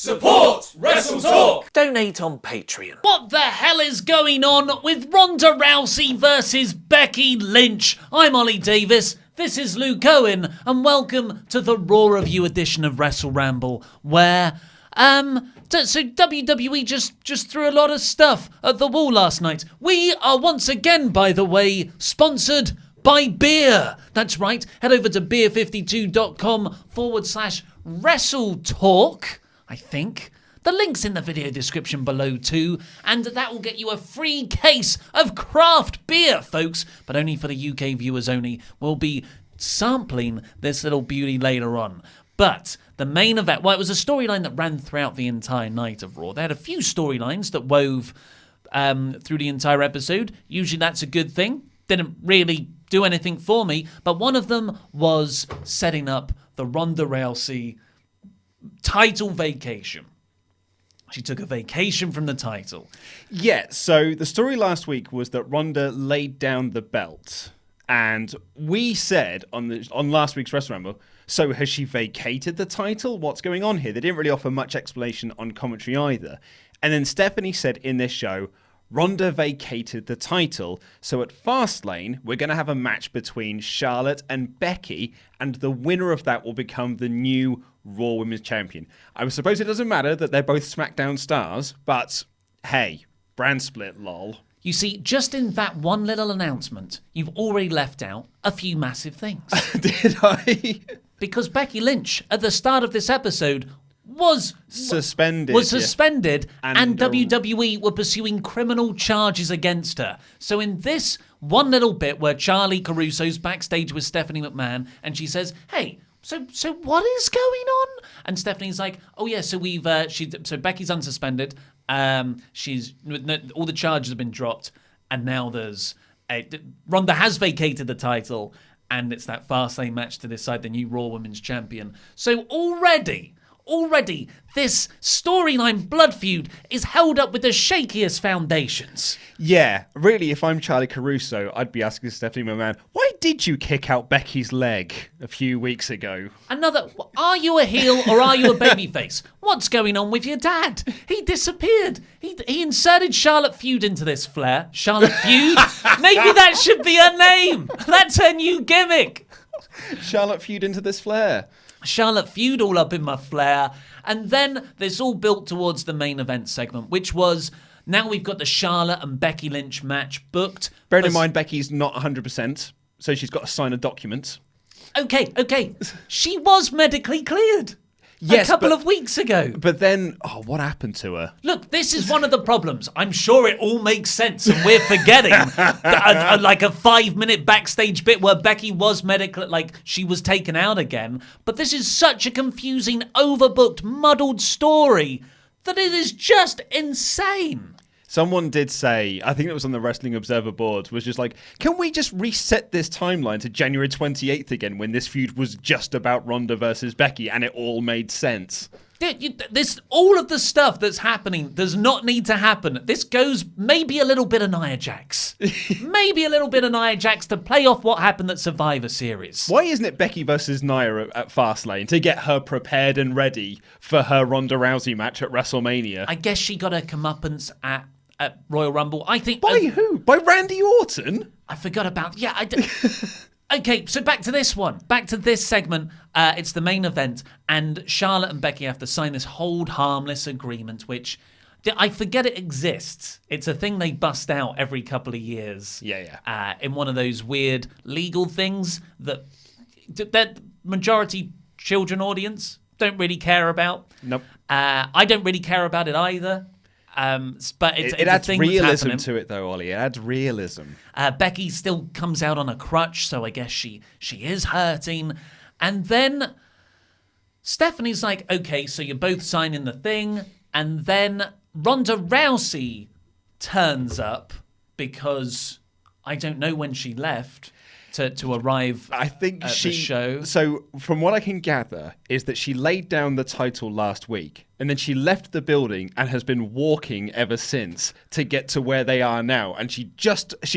Support WrestleTalk! Donate on Patreon. What the hell is going on with Ronda Rousey versus Becky Lynch? I'm Ollie Davis, this is Luke Owen, and welcome to the Raw Review edition of WrestleRamble, where, so WWE just threw a lot of stuff at the wall last night. We are once again, by the way, sponsored by beer. That's right, head over to beer52.com/WrestleTalk, I think. The link's in the video description below too, and that will get you a free case of craft beer, folks, but only for the UK viewers only. We'll be sampling this little beauty later on. But the main event, well, it was a storyline that ran throughout the entire night of Raw. They had a few storylines that wove through the entire episode. Usually that's a good thing. Didn't really do anything for me, but one of them was setting up the Ronda Rousey title vacation. She took a vacation from the title. Yeah, so the story last week was that Ronda laid down the belt, and we said on last week's WrestleRamble, so has she vacated the title? What's going on here? They didn't really offer much explanation on commentary either. And then Stephanie said in this show, Ronda vacated the title, so at Fastlane, we're going to have a match between Charlotte and Becky, and the winner of that will become the new Raw Women's Champion. I suppose it doesn't matter that they're both SmackDown stars, but hey, brand split, lol. You see, just in that one little announcement, you've already left out a few massive things. Did I? Because Becky Lynch, at the start of this episode, was suspended, and WWE were pursuing criminal charges against her. So in this one little bit where Charlie Caruso's backstage with Stephanie McMahon, and she says, "Hey, so what is going on?" And Stephanie's like, "Oh yeah, so we've so Becky's unsuspended. She's all the charges have been dropped, and now Ronda has vacated the title, and it's that Fastlane match to decide the new Raw Women's Champion. So already, this storyline blood feud is held up with the shakiest foundations." Yeah, really, if I'm Charlie Caruso, I'd be asking Stephanie McMahon, why did you kick out Becky's leg a few weeks ago? Are you a heel or are you a babyface? What's going on with your dad? He disappeared. He inserted Charlotte Feud into this flair. Charlotte Feud? Maybe that should be her name. That's her new gimmick. Charlotte Feud into this flair. Charlotte Feud all up in my flair. And then this all built towards the main event segment, which was, now we've got the Charlotte and Becky Lynch match booked. Bearing in mind, Becky's not 100%, so she's got to sign a document. Okay. She was medically cleared. Yes, a couple of weeks ago. But then, what happened to her? Look, this is one of the problems. I'm sure it all makes sense, and we're forgetting like a 5-minute backstage bit where Becky was she was taken out again. But this is such a confusing, overbooked, muddled story that it is just insane. Someone did say, I think it was on the Wrestling Observer board, was just like, can we just reset this timeline to January 28th again when this feud was just about Ronda versus Becky and it all made sense? All of the stuff that's happening does not need to happen. This goes maybe a little bit of Nia Jax. Maybe a little bit of Nia Jax to play off what happened at Survivor Series. Why isn't it Becky versus Nia at Fastlane to get her prepared and ready for her Ronda Rousey match at WrestleMania? I guess she got her comeuppance at Royal Rumble. I think... By who? By Randy Orton? I forgot about... Yeah, Okay, so back to this one. Back to this segment. It's the main event, and Charlotte and Becky have to sign this hold harmless agreement, which I forget it exists. It's a thing they bust out every couple of years. Yeah. In one of those weird legal things that majority children audience don't really care about. Nope. I don't really care about it either. But it adds realism to it, though, Ollie. It adds realism. Becky still comes out on a crutch, so I guess she is hurting. And then Stephanie's like, okay, so you're both signing the thing. And then Ronda Rousey turns up because I don't know when she left to arrive at the show. So from what I can gather is that she laid down the title last week and then she left the building and has been walking ever since to get to where they are now. And she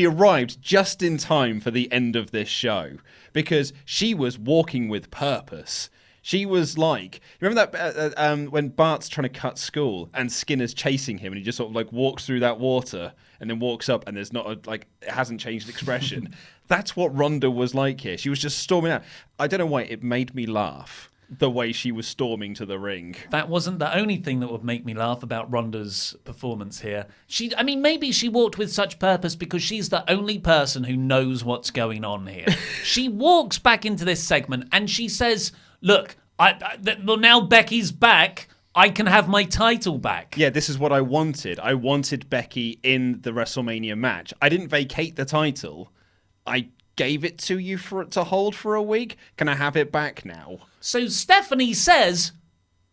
arrived just in time for the end of this show because she was walking with purpose. She was like, remember that when Bart's trying to cut school and Skinner's chasing him and he just sort of like walks through that water and then walks up and there's not it hasn't changed expression. That's what Ronda was like here. She was just storming out. I don't know why it made me laugh. The way she was storming to the ring. That wasn't the only thing that would make me laugh about Ronda's performance here. Maybe she walked with such purpose because she's the only person who knows what's going on here. She walks back into this segment and she says, look, well, now Becky's back, I can have my title back. Yeah, this is what I wanted. I wanted Becky in the WrestleMania match. I didn't vacate the title. I gave it to you to hold for a week. Can I have it back now? So Stephanie says,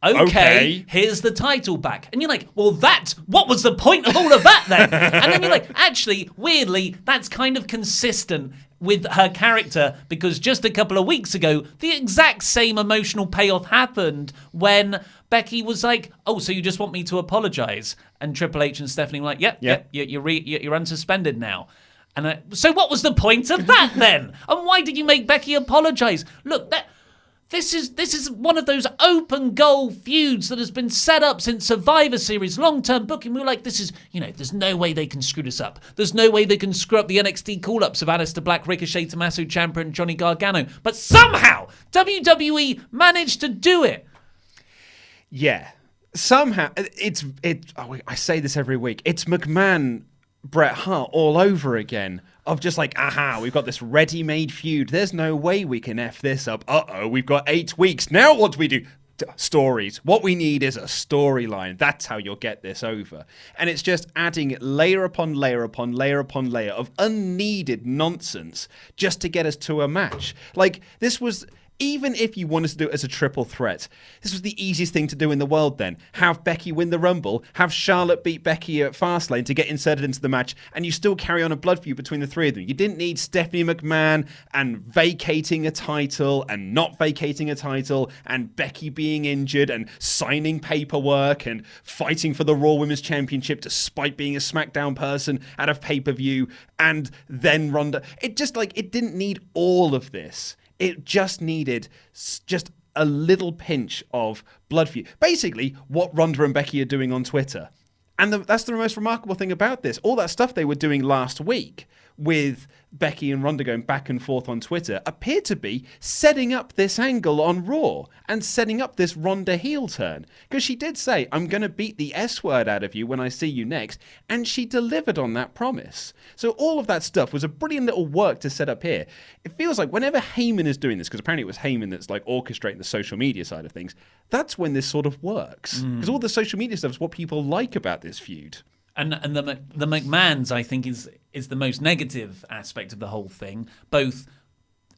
okay, here's the title back. And you're like, well, what was the point of all of that then? And then you're like, actually, weirdly, that's kind of consistent with her character because just a couple of weeks ago, the exact same emotional payoff happened when Becky was like, oh, so you just want me to apologize? And Triple H and Stephanie were like, yep, you're unsuspended now. And so what was the point of that then? And why did you make Becky apologize? Look, this is one of those open goal feuds that has been set up since Survivor Series, long-term booking. We were like, this is, there's no way they can screw this up. There's no way they can screw up the NXT call-ups of Aleister Black, Ricochet, Tommaso Ciampa, and Johnny Gargano. But somehow, WWE managed to do it. Yeah. Somehow, I say this every week, it's McMahon Bret Hart all over again of just like, we've got this ready-made feud. There's no way we can F this up. We've got 8 weeks. Now what do we do? Stories. What we need is a storyline. That's how you'll get this over. And it's just adding layer upon layer upon layer upon layer of unneeded nonsense just to get us to a match. Like, this was... Even if you wanted to do it as a triple threat, this was the easiest thing to do in the world then. Have Becky win the Rumble, have Charlotte beat Becky at Fastlane to get inserted into the match, and you still carry on a blood feud between the three of them. You didn't need Stephanie McMahon and vacating a title and not vacating a title and Becky being injured and signing paperwork and fighting for the Raw Women's Championship despite being a SmackDown person at a pay-per-view and then Ronda. It didn't need all of this. It just needed just a little pinch of blood feud. Basically, what Ronda and Becky are doing on Twitter. And that's the most remarkable thing about this. All that stuff they were doing last week with Becky and Ronda going back and forth on Twitter appeared to be setting up this angle on Raw and setting up this Ronda heel turn. Because she did say, I'm going to beat the S word out of you when I see you next. And she delivered on that promise. So all of that stuff was a brilliant little work to set up here. It feels like whenever Heyman is doing this, because apparently it was Heyman that's like orchestrating the social media side of things, that's when this sort of works. Because all the social media stuff is what people like about this feud. And the McMahons, I think, is the most negative aspect of the whole thing, both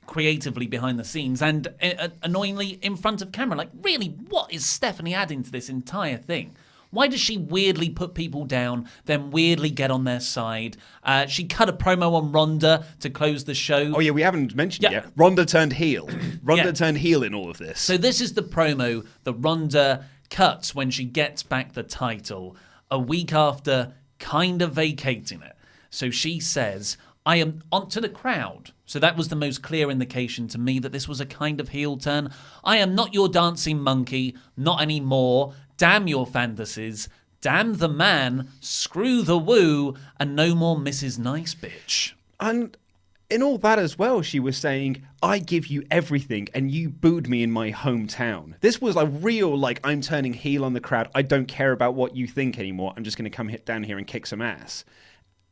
creatively behind the scenes and annoyingly in front of camera. Like, really, what is Stephanie adding to this entire thing? Why does she weirdly put people down, then weirdly get on their side? She cut a promo on Ronda to close the show. Oh, yeah, we haven't mentioned it yet. Ronda turned heel. Ronda turned heel in all of this. So this is the promo that Ronda cuts when she gets back the title a week after kind of vacating it. So she says, I am onto the crowd. So that was the most clear indication to me that this was a kind of heel turn. I am not your dancing monkey, not anymore. Damn your fantasies. Damn the man. Screw the woo. And no more Mrs. Nice Bitch. And in all that as well, she was saying, I give you everything and you booed me in my hometown. This was a real, I'm turning heel on the crowd. I don't care about what you think anymore. I'm just going to come down here and kick some ass.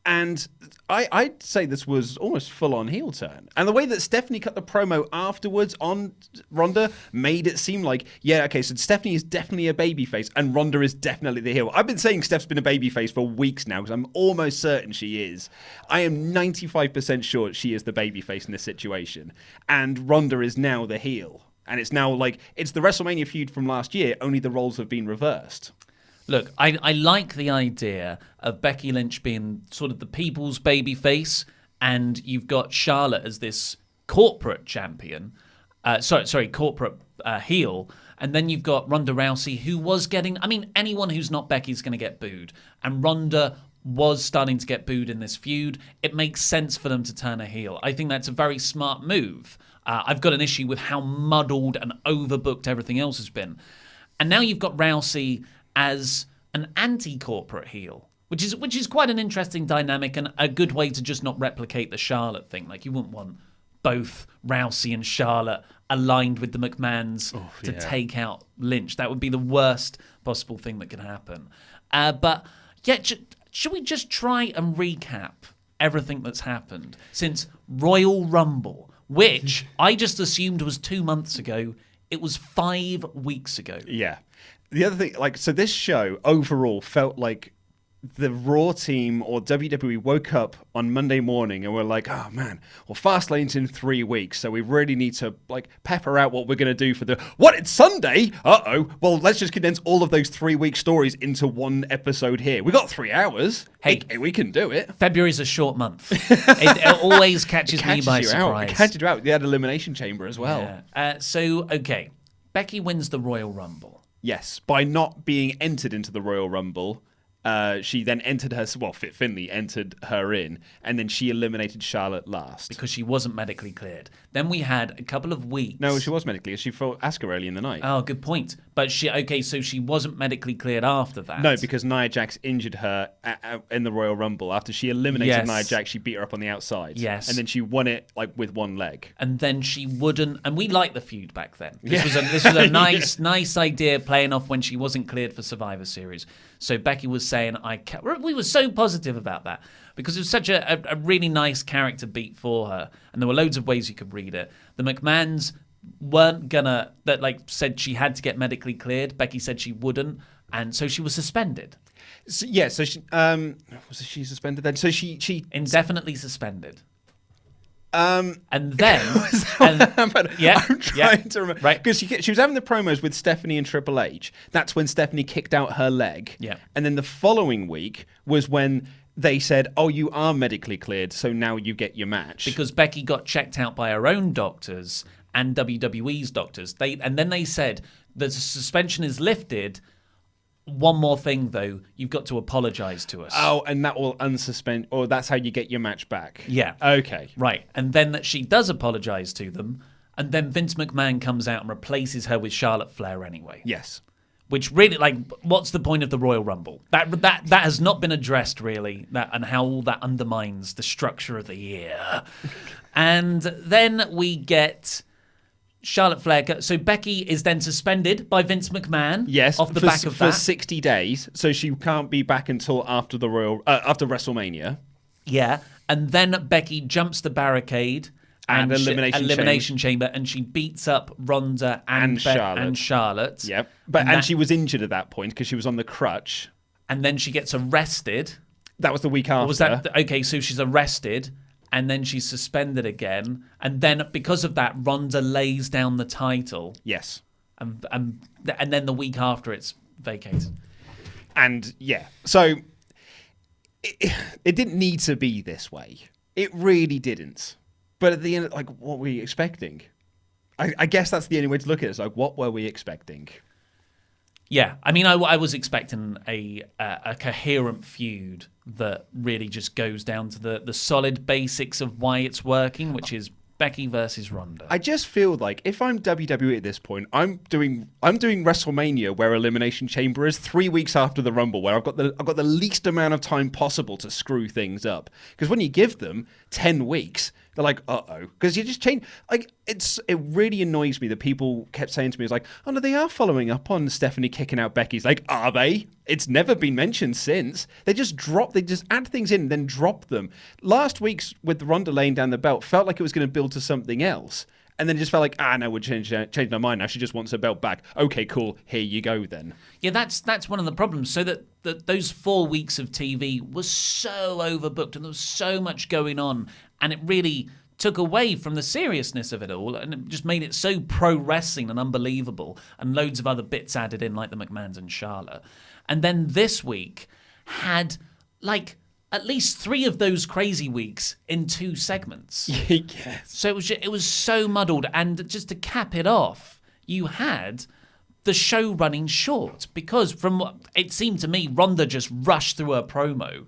And I'd say this was almost full-on heel turn. And the way that Stephanie cut the promo afterwards on Ronda made it seem like, so Stephanie is definitely a babyface and Ronda is definitely the heel. I've been saying Steph's been a babyface for weeks now because I'm almost certain she is. I am 95% sure she is the babyface in this situation. And Ronda is now the heel. And it's now it's the WrestleMania feud from last year, only the roles have been reversed. Look, I like the idea of Becky Lynch being sort of the people's babyface, and you've got Charlotte as this corporate champion. Corporate heel. And then you've got Ronda Rousey, who was getting... anyone who's not Becky's going to get booed. And Ronda was starting to get booed in this feud, it makes sense for them to turn a heel. I think that's a very smart move. I've got an issue with how muddled and overbooked everything else has been. And now you've got Rousey as an anti-corporate heel, which is quite an interesting dynamic and a good way to just not replicate the Charlotte thing. Like, you wouldn't want both Rousey and Charlotte aligned with the McMahons to take out Lynch. That would be the worst possible thing that could happen. But yeah, should we just try and recap everything that's happened since Royal Rumble, which I just assumed was 2 months ago. It was 5 weeks ago. Yeah. The other thing, so this show overall felt like the Raw team or WWE woke up on Monday morning and were like, oh man, well, Fastlane's in 3 weeks, so we really need to pepper out what we're going to do for it's Sunday? Uh-oh. Well, let's just condense all of those 3-week stories into one episode here. We got 3 hours. Hey, we can do it. February's a short month. It always catches me by surprise. It catches you out. They had Elimination Chamber as well. Yeah. Okay. Becky wins the Royal Rumble. Yes, by not being entered into the Royal Rumble. She then entered Fit Finlay entered her in, and then she eliminated Charlotte last. Because she wasn't medically cleared. Then we had a couple of weeks. No, she was medically cleared. She fought Asuka early in the night. Oh, good point. But so she wasn't medically cleared after that. No, because Nia Jax injured her in the Royal Rumble. After she eliminated Nia Jax, she beat her up on the outside. Yes. And then she won it with one leg. And then she wouldn't, and we liked the feud back then. This was a nice idea playing off when she wasn't cleared for Survivor Series. So Becky was saying, we were so positive about that because it was such a really nice character beat for her. And there were loads of ways you could read it. The McMahons weren't said she had to get medically cleared. Becky said she wouldn't. And so she was suspended. So she, was she suspended then? So she indefinitely suspended. And then I'm trying to remember, right? Because she was having the promos with Stephanie and Triple H. That's when Stephanie kicked out her leg. Yeah. And then the following week was when they said, "Oh, you are medically cleared, so now you get your match." Because Becky got checked out by her own doctors and WWE's doctors. And then they said the suspension is lifted. One more thing, though, you've got to apologise to us. Oh, and that will unsuspend, or that's how you get your match back. Yeah. Okay. Right. And then she does apologise to them, and then Vince McMahon comes out and replaces her with Charlotte Flair anyway. Yes. Which really, what's the point of the Royal Rumble? That has not been addressed, really, and how all that undermines the structure of the year. And then we get Charlotte Flair. So Becky is then suspended by Vince McMahon. Yes, off the back of that for 60 days. So she can't be back until after after WrestleMania. Yeah, and then Becky jumps the barricade and elimination chamber, and she beats up Ronda and Charlotte. Yep, and she was injured at that point because she was on the crutch. And then she gets arrested. That was the week after. Was that okay? So she's arrested. And then she's suspended again. And then because of that, Ronda lays down the title. Yes. And then the week after, it's vacated. And yeah, so it didn't need to be this way. It really didn't. But at the end, what were we expecting? I guess that's the only way to look at it. It's what were we expecting? Yeah, I mean, I was expecting a coherent feud that really just goes down to the solid basics of why it's working, which is Becky versus Ronda. I just feel like if I'm WWE at this point, I'm doing WrestleMania where Elimination Chamber is 3 weeks after the Rumble, where I've got the least amount of time possible to screw things up. Because when you give them 10 weeks, they're like, uh-oh. Because you just change. It really annoys me that people kept saying to me, oh no, they are following up on Stephanie kicking out Becky's. Are they? It's never been mentioned since. They just add things in and then drop them. Last week's with Ronda laying down the belt felt like it was going to build to something else. And then it just felt like, no, we're changing our mind now. She just wants her belt back. Okay, cool. Here you go then. Yeah, that's one of the problems. So that those 4 weeks of TV was so overbooked and there was so much going on. And it really took away from the seriousness of it all. And it just made it so pro wrestling and unbelievable. And loads of other bits added in, like the McMahons and Charlotte. And then this week had, at least 3 of those crazy weeks in 2 segments. Yes. So it was so muddled. And just to cap it off, you had the show running short because from what it seemed to me, Ronda just rushed through her promo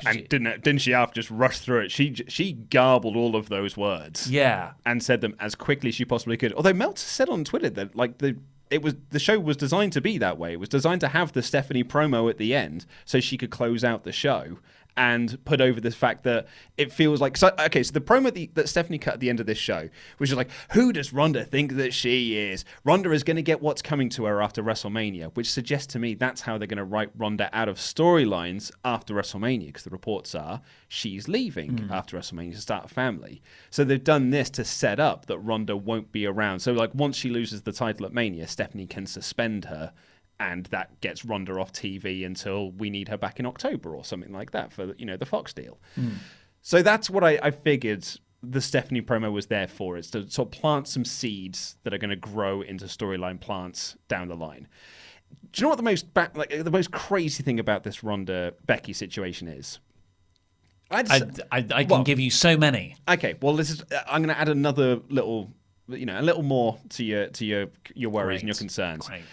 And didn't she have just rushed through it? She garbled all of those words. Yeah. And said them as quickly as she possibly could. Although Meltzer said on Twitter that the show was designed to be that way. It was designed to have the Stephanie promo at the end so she could close out the show and put over the fact that it feels like... So the promo that Stephanie cut at the end of this show was just like, who does Ronda think that she is? Ronda is going to get what's coming to her after WrestleMania, which suggests to me that's how they're going to write Ronda out of storylines after WrestleMania, because the reports are she's leaving after WrestleMania to start a family. So they've done this to set up that Ronda won't be around. So like once she loses the title at Mania, Stephanie can suspend her, and that gets Ronda off TV until we need her back in October or something like that for the Fox deal. So that's what I figured the Stephanie promo was there for, is to sort of plant some seeds that are going to grow into storyline plants down the line. Do you know what the most crazy thing about this Ronda Becky situation is? I can give you so many. Okay, well I'm going to add another little, a little more to your worries and your concerns. Great.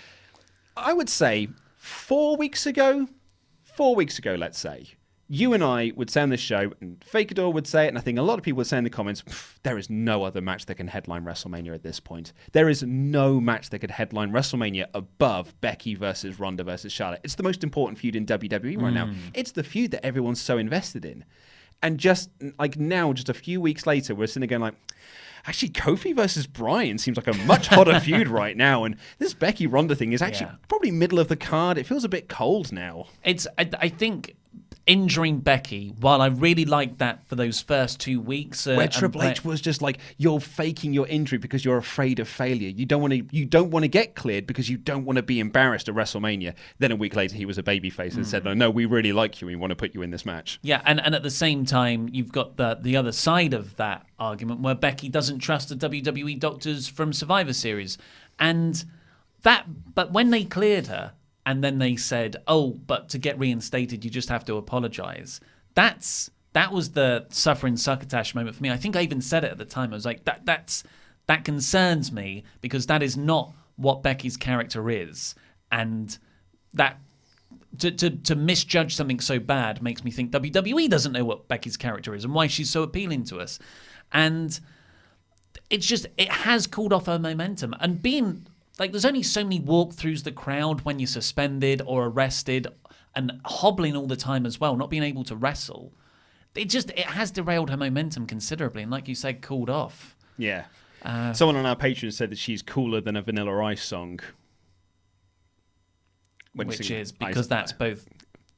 I would say 4 weeks ago, let's say, you and I would say on this show, and Fakador would say it, and I think a lot of people would say in the comments, there is no other match that can headline WrestleMania at this point. There is no match that could headline WrestleMania above Becky versus Ronda versus Charlotte. It's the most important feud in WWE right now. It's the feud that everyone's so invested in. And just like now, just a few weeks later, we're sitting there going like, actually, Kofi versus Bryan seems like a much hotter feud right now, and this Becky Ronda thing is actually probably middle of the card. It feels a bit cold now. I think injuring Becky, while I really liked that for those first 2 weeks, where Triple H was just like, you're faking your injury because you're afraid of failure. You don't want to get cleared because you don't want to be embarrassed at WrestleMania. Then a week later, he was a babyface and said, no, we really like you. We want to put you in this match. Yeah, and at the same time, you've got the other side of that argument where Becky doesn't trust the WWE doctors from Survivor Series, but when they cleared her. And then they said, "Oh, but to get reinstated, you just have to apologize." That was the suffering succotash moment for me. I think I even said it at the time. I was like, that concerns me because that is not what Becky's character is, and that to misjudge something so bad makes me think WWE doesn't know what Becky's character is and why she's so appealing to us, and it has cooled off her momentum and being. Like, there's only so many walkthroughs the crowd when you're suspended or arrested and hobbling all the time as well, not being able to wrestle. It has derailed her momentum considerably and, like you said, cooled off. Yeah. Someone on our Patreon said that she's cooler than a Vanilla Ice song. Which is because that's both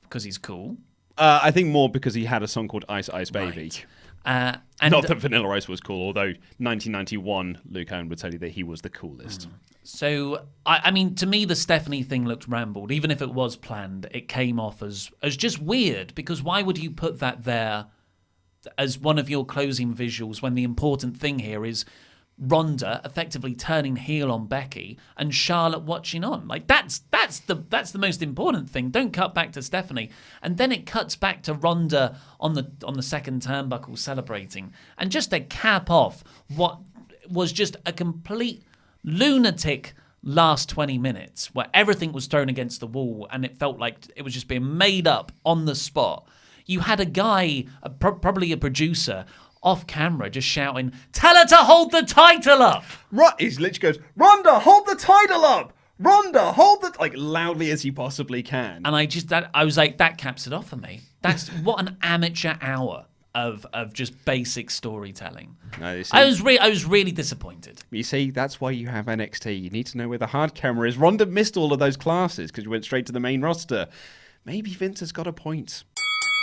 because he's cool. I think more because he had a song called Ice Ice Baby. Right. Not that Vanilla Ice was cool, although 1991, Luke Owen would tell you that he was the coolest. So, I mean, to me, the Stephanie thing looked rambled. Even if it was planned, it came off as just weird, because why would you put that there as one of your closing visuals when the important thing here is Ronda effectively turning heel on Becky and Charlotte watching on? Like, that's the most important thing. Don't cut back to Stephanie. And then it cuts back to Ronda on the second turnbuckle celebrating. And just to cap off what was just a complete lunatic last 20 minutes where everything was thrown against the wall and it felt like it was just being made up on the spot. You had a guy, probably a producer, off camera just shouting, "Tell her to hold the title up!" Right, he literally goes, "Ronda, hold the title up! Ronda, hold the..." Like, loudly as he possibly can. And I was like, that caps it off for me. That's what an amateur hour of just basic storytelling. No, I was really disappointed. You see, that's why you have NXT. You need to know where the hard camera is. Ronda missed all of those classes because you went straight to the main roster. Maybe Vince has got a point.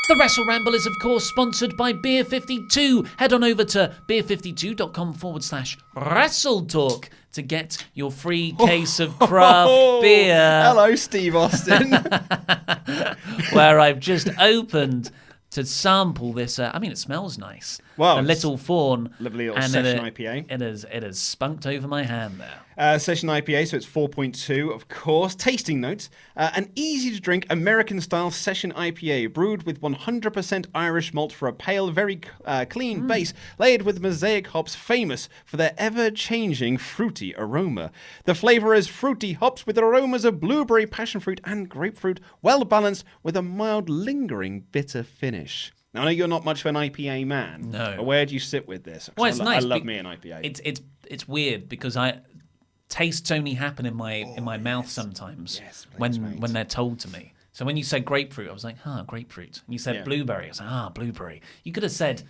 The WrestleRamble is, of course, sponsored by Beer 52. Head on over to beer52.com/WrestleTalk to get your free case of craft beer. Hello, Steve Austin. Where I've just opened to sample this. I mean, it smells nice. Well, a little fawn. Lovely little session IPA. It has spunked over my hand there. Session IPA, so it's 4.2, of course. Tasting notes. An easy-to-drink American-style session IPA brewed with 100% Irish malt for a pale, very clean base, layered with mosaic hops famous for their ever-changing fruity aroma. The flavour is fruity hops with aromas of blueberry, passion fruit, and grapefruit, well-balanced with a mild, lingering bitter finish. Now, I know you're not much of an IPA man. No. But where do you sit with this? Well, it's nice. I love me an IPA. It's weird because tastes only happen in my mouth sometimes when they're told to me. So when you said grapefruit, I was like, grapefruit. And you said blueberry, I was like, blueberry. You could have said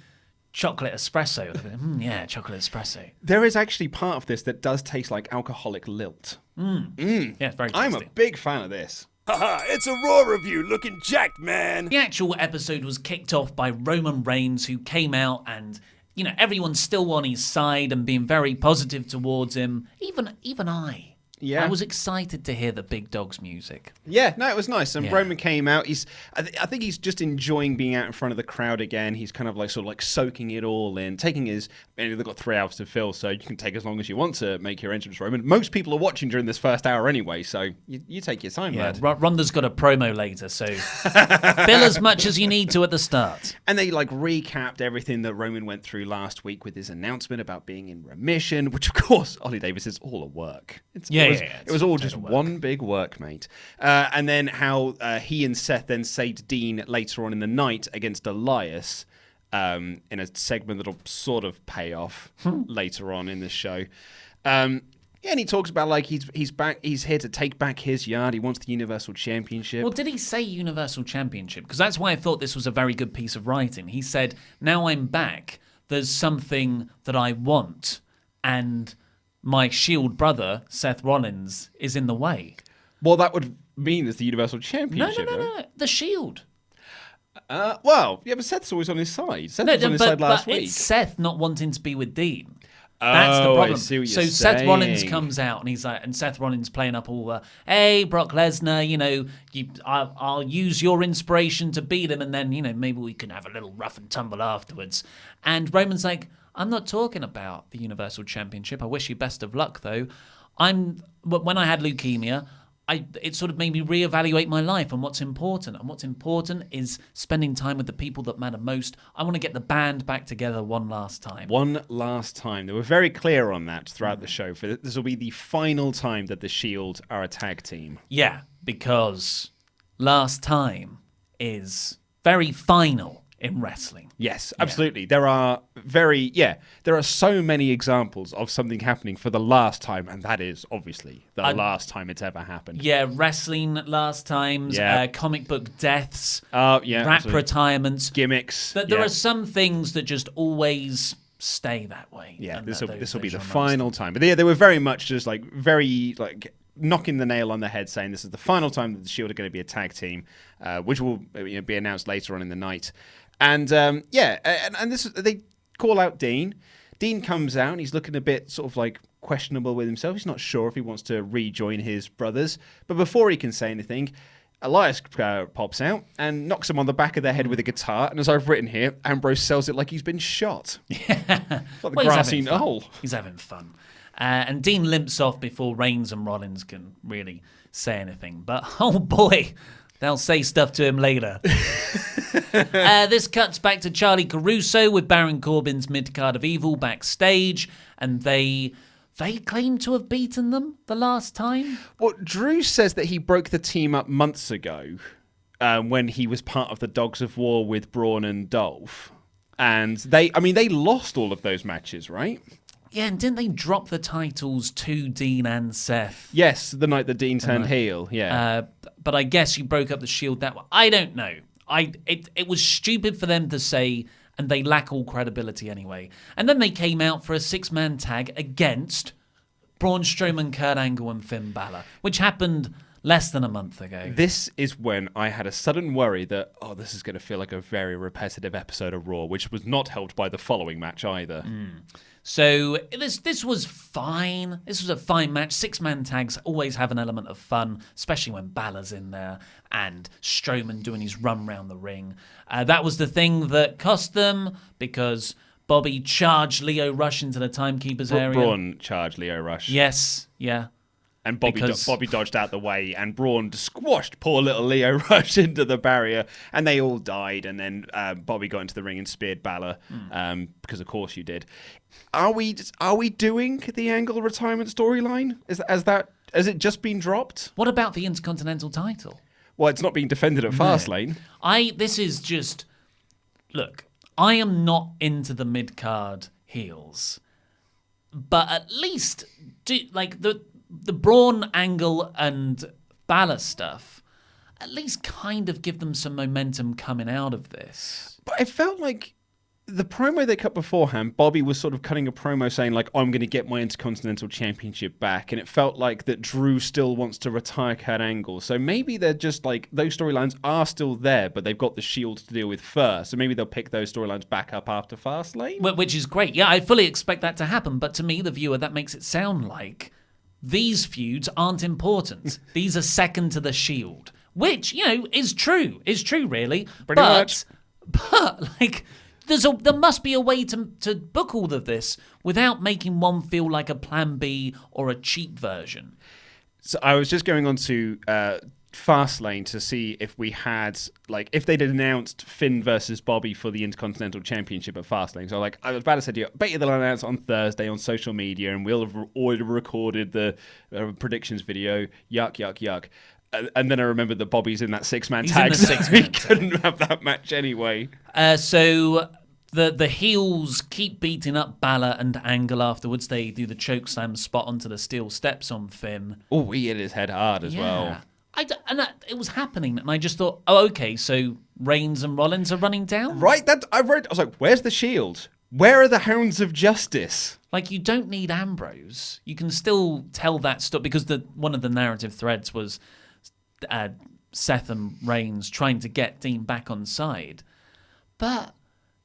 chocolate espresso. Yeah, chocolate espresso. There is actually part of this that does taste like alcoholic lilt. Yeah, it's very tasty. I'm a big fan of this. Haha, it's a Raw review looking jacked, man. The actual episode was kicked off by Roman Reigns, who came out and, everyone's still on his side and being very positive towards him. Even I. Yeah. I was excited to hear the Big Dog's music. Yeah, no, it was nice. And Roman came out. I think he's just enjoying being out in front of the crowd again. He's kind of like soaking it all in, taking his. They've got 3 hours to fill, so you can take as long as you want to make your entrance, Roman. Most people are watching during this first hour anyway, so you take your time, lad. Ronda's got a promo later, so fill as much as you need to at the start. And they recapped everything that Roman went through last week with his announcement about being in remission, which of course, Ollie Davis is all a work. It was all just one big work, mate. And then how he and Seth then saved Dean later on in the night against Elias in a segment that'll sort of pay off later on in the show. And he talks about he's back. He's here to take back his yard. He wants the Universal Championship. Well, did he say Universal Championship? Because that's why I thought this was a very good piece of writing. He said, "Now I'm back. There's something that I want, and my Shield brother, Seth Rollins, is in the way." Well, that would mean it's the Universal Championship. No. The Shield. But Seth's always on his side. Seth was on his side last week. It's Seth not wanting to be with Dean. That's the problem. I see what so you're Seth saying. Rollins comes out and he's like, and Seth Rollins playing up all the, hey, Brock Lesnar, I'll use your inspiration to beat him, and then maybe we can have a little rough and tumble afterwards. And Roman's like, I'm not talking about the Universal Championship. I wish you best of luck, though. When I had leukemia, it sort of made me reevaluate my life and what's important. And what's important is spending time with the people that matter most. I want to get the band back together one last time. One last time. They were very clear on that throughout the show. This will be the final time that the Shield are a tag team. Yeah, because last time is very final in wrestling. Yes, absolutely. There are so many examples of something happening for the last time, and that is obviously the last time it's ever happened. Yeah, wrestling last times, comic book deaths, rap absolutely. Retirements, gimmicks. There are some things that just always stay that way. Yeah, this will be the final time. But they were very much just very knocking the nail on the head, saying this is the final time that the Shield are going to be a tag team, which will be announced later on in the night. And they call out Dean. Dean comes out and he's looking a bit sort of questionable with himself. He's not sure if he wants to rejoin his brothers. But before he can say anything, Elias pops out and knocks him on the back of their head with a guitar. And as I've written here, Ambrose sells it like he's been shot. Yeah. Like the grassy knoll. He's having fun. And Dean limps off before Reigns and Rollins can really say anything. But, oh boy, they'll say stuff to him later. This cuts back to Charlie Caruso with Baron Corbin's mid-card of Evil backstage, and they claim to have beaten them the last time. Well, Drew says that he broke the team up months ago when he was part of the Dogs of War with Braun and Dolph. And they lost all of those matches, right? Yeah, and didn't they drop the titles to Dean and Seth? Yes, the night that Dean turned heel, yeah. But I guess you broke up the Shield that way. I don't know. It was stupid for them to say, and they lack all credibility anyway. And then they came out for a 6-man tag against Braun Strowman, Kurt Angle, and Finn Balor, which happened less than a month ago. This is when I had a sudden worry that, this is going to feel like a very repetitive episode of Raw, which was not helped by the following match either. So this was fine. This was a fine match. 6-man tags always have an element of fun, especially when Balor's in there and Strowman doing his run round the ring. That was the thing that cost them, because Bobby charged Leo Rush into the Timekeeper's area. Braun charged Leo Rush. Yes, yeah. And Bobby dodged out the way, and Braun squashed poor little Leo Rush into the barrier, and they all died. And then Bobby got into the ring and speared Balor, because of course you did. Are we doing the Angle retirement storyline? Has it just been dropped? What about the Intercontinental title? Well, it's not being defended at Fastlane. This is just... Look, I am not into the mid-card heels. But at least, the Braun, Angle, and Balor stuff, at least kind of give them some momentum coming out of this. But it felt like the promo they cut beforehand, Bobby was sort of cutting a promo saying, like, I'm going to get my Intercontinental Championship back. And it felt like that Drew still wants to retire Kurt Angle. So maybe they're just like, those storylines are still there, but they've got the Shield to deal with first. So maybe they'll pick those storylines back up after Fastlane. Which is great. Yeah, I fully expect that to happen. But to me, the viewer, that makes it sound like these feuds aren't important. These are second to the Shield. Which, is true. Is true, really. Pretty much. But, there must be a way to book all of this without making one feel like a plan B or a cheap version. So I was just going on to Fastlane to see if we had, if they'd announced Finn versus Bobby for the Intercontinental Championship at Fastlane. So, I was about to say to you, I bet you they'll announce on Thursday on social media, and we'll have already recorded the predictions video. Yuck, yuck, yuck. And then I remembered that Bobby's in that 6-man tag. He's in the 6-man he couldn't have that match anyway. So the heels keep beating up Balor and Angle afterwards. They do the chokeslam spot onto the steel steps on Finn. Oh, he hit his head hard as well. It was happening, and I just thought, oh, okay, so Reigns and Rollins are running down? Right, I was like, where's the Shield? Where are the Hounds of Justice? You don't need Ambrose. You can still tell that story, because one of the narrative threads was Seth and Reigns trying to get Dean back on side. But,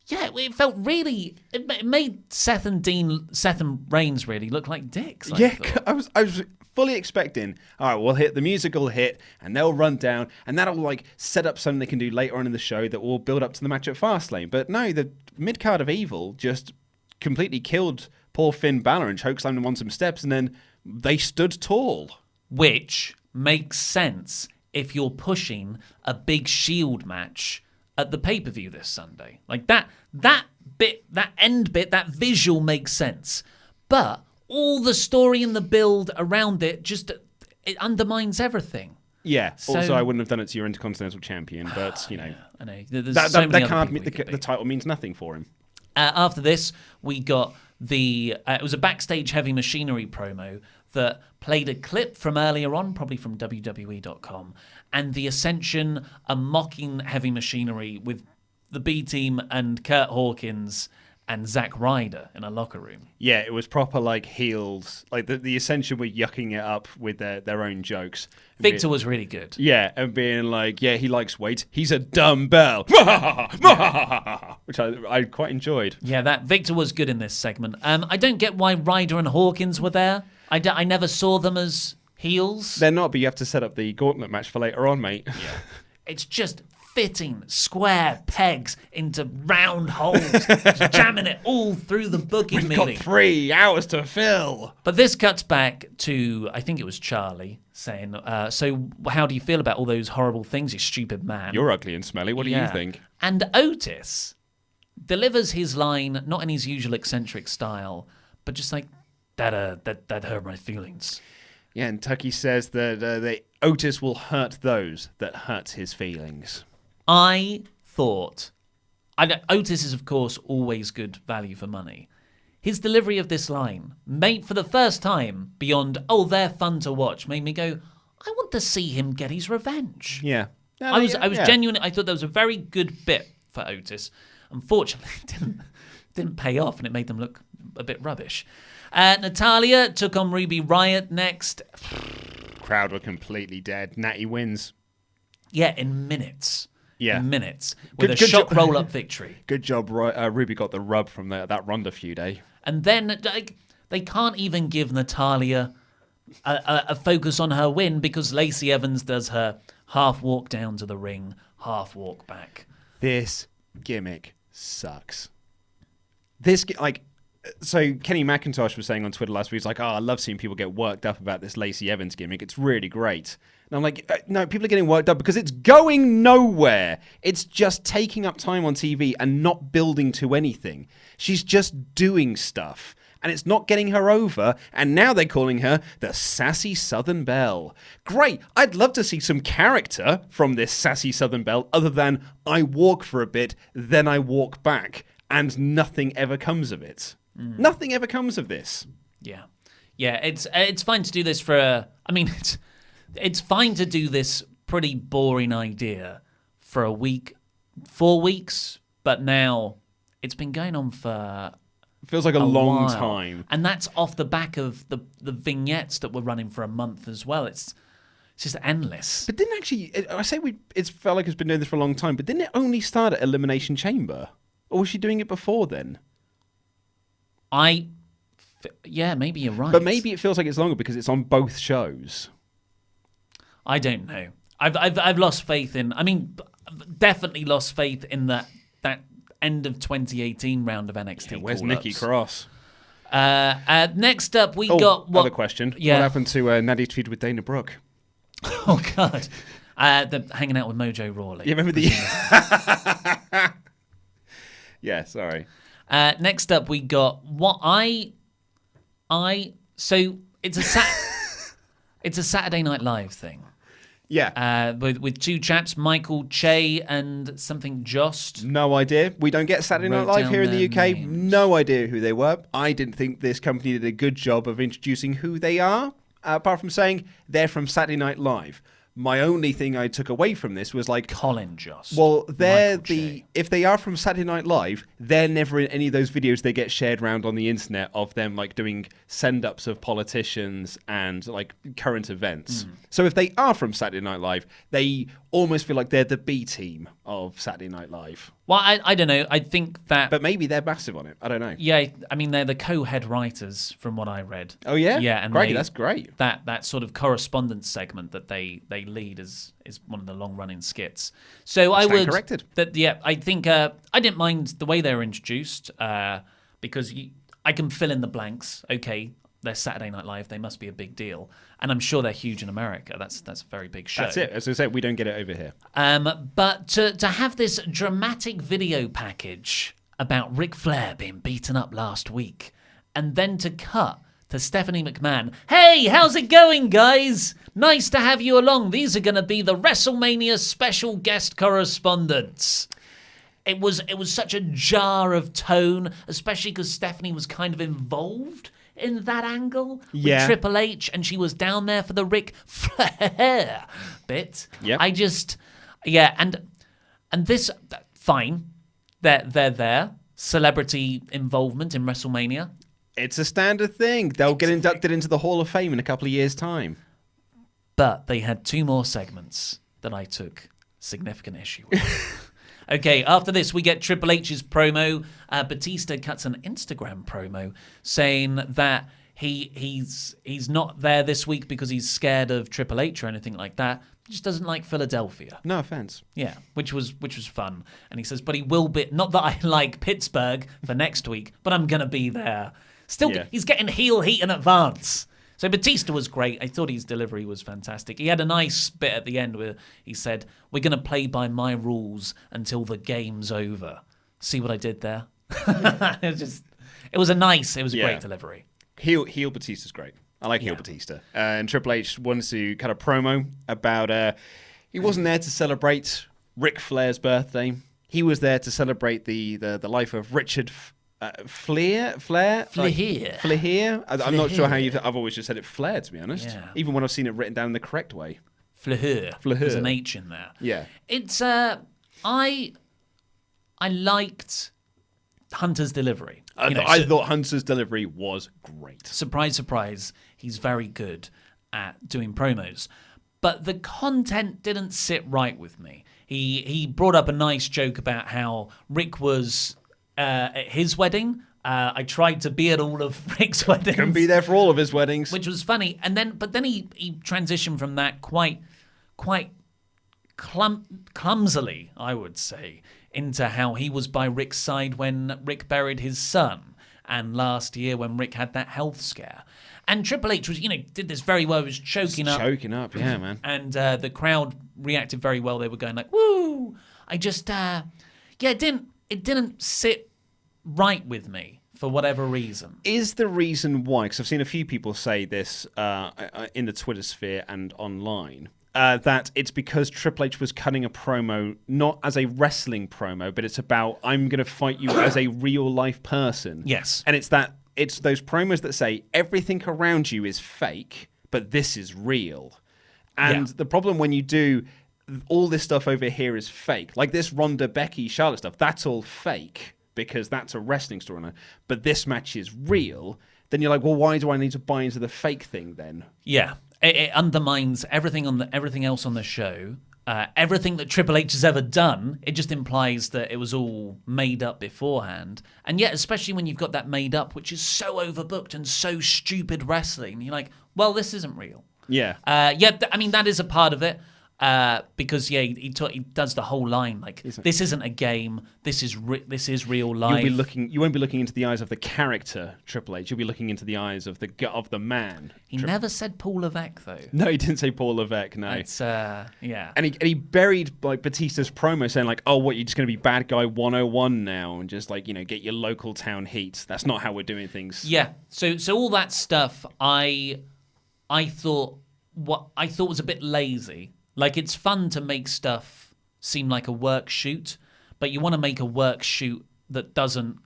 yeah, it felt really... It made Seth and Reigns really look like dicks, I was fully expecting, all right, we'll hit the musical hit, and they'll run down, and that'll set up something they can do later on in the show that will build up to the match at Fastlane. But no, the mid-card of Evil just completely killed poor Finn Balor and chokeslammed him on some steps, and then they stood tall. Which makes sense if you're pushing a big Shield match at the pay-per-view this Sunday. That end bit, that visual makes sense. But all the story and the build around it, it undermines everything. Yeah. So, also, I wouldn't have done it to your Intercontinental Champion, but, I know. The title means nothing for him. After this, we got it was a backstage Heavy Machinery promo that played a clip from earlier on, probably from WWE.com, and the Ascension are mocking Heavy Machinery with the B Team and Curt Hawkins and Zack Ryder in a locker room. Yeah, it was proper heels. The Ascension were yucking it up with their own jokes. Victor was really good. Yeah, and being he likes weights. He's a dumbbell. Which I quite enjoyed. Yeah, that Victor was good in this segment. I don't get why Ryder and Hawkins were there. I never saw them as heels. They're not, but you have to set up the gauntlet match for later on, mate. Yeah. It's just fitting square pegs into round holes, jamming it all through the booking meeting. We've got 3 hours to fill. But this cuts back to, I think it was Charlie, saying, so how do you feel about all those horrible things, you stupid man? You're ugly and smelly. What do you think? And Otis delivers his line, not in his usual eccentric style, but just that hurt my feelings. Yeah, and Tucky says that Otis will hurt those that hurt his feelings. I thought... Otis is, of course, always good value for money. His delivery of this line, made for the first time, beyond, they're fun to watch, made me go, I want to see him get his revenge. Yeah. I was genuinely... I thought that was a very good bit for Otis. Unfortunately, it didn't pay off, and it made them look a bit rubbish. Natalya took on Ruby Riott next. Crowd were completely dead. Natty wins. Yeah, in minutes. Yeah. In minutes. With a shock roll-up victory. Good job, Ruby got the rub from that Ronda feud, eh? And then they can't even give Natalya a focus on her win because Lacey Evans does her half walk down to the ring, half walk back. This gimmick sucks. this, like, so Kenny McIntosh was saying on Twitter last week, he's like, I love seeing people get worked up about this Lacey Evans gimmick. It's really great. And I'm like, no, people are getting worked up because it's going nowhere. It's just taking up time on TV and not building to anything. She's just doing stuff. And it's not getting her over, and now they're calling her the Sassy Southern Belle. Great, I'd love to see some character from this Sassy Southern Belle other than I walk for a bit, then I walk back, and nothing ever comes of it. Nothing ever comes of this. Yeah. It's fine to do this it's fine to do this pretty boring idea for a week, 4 weeks, but now it's been going on for... Feels like a long while. time. And that's off the back of the vignettes that were running for a month as well. It's just endless. But didn't actually... It felt like it's been doing this for a long time, but didn't it only start at Elimination Chamber? Or was she doing it before then? Yeah, maybe you're right. But maybe it feels like it's longer because it's on both shows. I don't know. I've lost faith in... definitely lost faith in that end of 2018 round of NXT. Yeah, where's call-ups. Nikki Cross? Next up, we got... Another question. Yeah. What happened to Natty's feud with Dana Brooke? Oh, God. They're hanging out with Mojo Rawley. You remember the... Yeah, sorry. Next up, we got what so it's a Saturday Night Live thing. Yeah. With two chaps, Michael Che and something Jost. No idea. We don't get Saturday Night Live here in the UK. Names. No idea who they were. I didn't think this company did a good job of introducing who they are, apart from saying they're from Saturday Night Live. My only thing I took away from this was like... Colin Jost. Well, they're Michael Che. if they are from Saturday Night Live, they're never in any of those videos they get shared around on the internet of them like doing send-ups of politicians and like current events. So if they are from Saturday Night Live, they almost feel like they're the B team of Saturday Night Live. Well, I don't know. I think that... But maybe they're massive on it. I don't know. Yeah, they're the co-head writers from what I read. Oh, yeah? Yeah, and Crikey, that's great. That sort of correspondence segment that they lead is one of the long-running skits. So I would... corrected. I think... I didn't mind the way they were introduced because I can fill in the blanks. Okay, they're Saturday Night Live. They must be a big deal. And I'm sure they're huge in America. That's a very big show. That's it. As I said, we don't get it over here. But to have this dramatic video package about Ric Flair being beaten up last week, and then to cut to Stephanie McMahon, hey, how's it going, guys? Nice to have you along. These are going to be the WrestleMania special guest correspondents. It was such a jar of tone, especially because Stephanie was kind of involved in that angle with Triple H, and she was down there for the Ric Flair bit. Yeah, and this fine. They're there. Celebrity involvement in WrestleMania. It's a standard thing. They'll get inducted into the Hall of Fame in a couple of years' time. But they had two more segments that I took significant issue with. Okay, after this, we get Triple H's promo. Batista cuts an Instagram promo saying that he's not there this week because he's scared of Triple H or anything like that. He just doesn't like Philadelphia. No offense. Yeah, which was fun. And he says, but he will be, not that I like Pittsburgh for next week, but I'm going to be there. Still, He's getting heel heat in advance. So Batista was great. I thought his delivery was fantastic. He had a nice bit at the end where he said, we're going to play by my rules until the game's over. See what I did there? It was a great delivery. Heel Batista's great. I like heel Batista. And Triple H wanted to cut a promo about he wasn't there to celebrate Ric Flair's birthday. He was there to celebrate the life of Richard Flair. I'm not sure how I've always just said it Flair, to be honest. Yeah. Even when I've seen it written down the correct way. Flair. There's an H in there. Yeah. It's I liked Hunter's delivery. I thought Hunter's delivery was great. Surprise, surprise. He's very good at doing promos. But the content didn't sit right with me. He brought up a nice joke about how Rick was at his wedding. I tried to be at all of Rick's weddings. Couldn't be there for all of his weddings. Which was funny. But then he transitioned from that quite clumsily, I would say, into how he was by Rick's side when Rick buried his son, and last year when Rick had that health scare. And Triple H was, did this very well. He was choking up. Choking up, yeah, man. And the crowd reacted very well. They were going like, woo! I just, it didn't sit right with me. For whatever reason. Is the reason why, because I've seen a few people say this in the Twitter sphere and online, that it's because Triple H was cutting a promo not as a wrestling promo, but it's about, I'm going to fight you as a real-life person. Yes. And it's those promos that say, everything around you is fake, but this is real. And the problem when you do, all this stuff over here is fake. Like this Ronda, Becky, Charlotte stuff, that's all fake. Because that's a wrestling storyline, but this match is real, then you're like, well, why do I need to buy into the fake thing then? Yeah, it undermines everything else on the show. Everything that Triple H has ever done, it just implies that it was all made up beforehand. And yet, especially when you've got that made up, which is so overbooked and so stupid wrestling, you're like, well, this isn't real. Yeah. That is a part of it. Because he does the whole line like this isn't a game. This is real life. You won't be looking into the eyes of the character Triple H. You'll be looking into the eyes of the man. He never said Paul Levesque though. No, he didn't say Paul Levesque. No, it's yeah. And he buried like Batista's promo saying like, oh, what, you're just going to be bad guy 101 now and just like get your local town heat. That's not how we're doing things. Yeah. So all that stuff I thought was a bit lazy. Like, it's fun to make stuff seem like a work shoot, but you want to make a work shoot that doesn't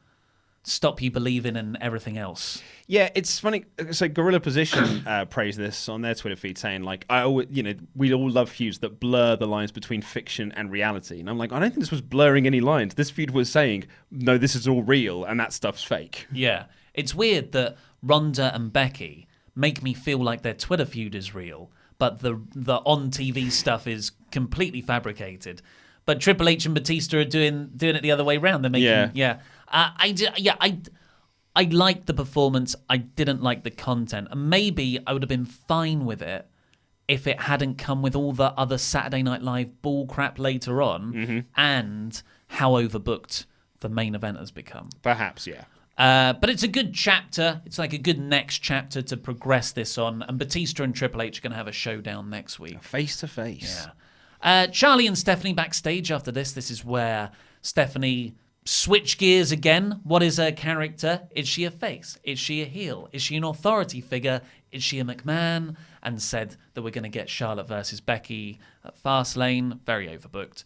stop you believing in everything else. Yeah, it's funny. So Gorilla Position praised this on their Twitter feed, saying like, we all love feuds that blur the lines between fiction and reality. And I'm like, I don't think this was blurring any lines. This feud was saying, no, this is all real, and that stuff's fake. Yeah, it's weird that Ronda and Becky make me feel like their Twitter feud is real, but the on TV stuff is completely fabricated. But Triple H and Batista are doing it the other way around. They're making I liked the performance. I didn't like the content, and maybe I would have been fine with it if it hadn't come with all the other Saturday Night Live bull crap later on, and how overbooked the main event has become. Perhaps, yeah. But it's a good chapter. It's like a good next chapter to progress this on. And Batista and Triple H are going to have a showdown next week. Face to face. Yeah. Charlie and Stephanie backstage after this. This is where Stephanie switched gears again. What is her character? Is she a face? Is she a heel? Is she an authority figure? Is she a McMahon? And said that we're going to get Charlotte versus Becky at Fastlane. Very overbooked.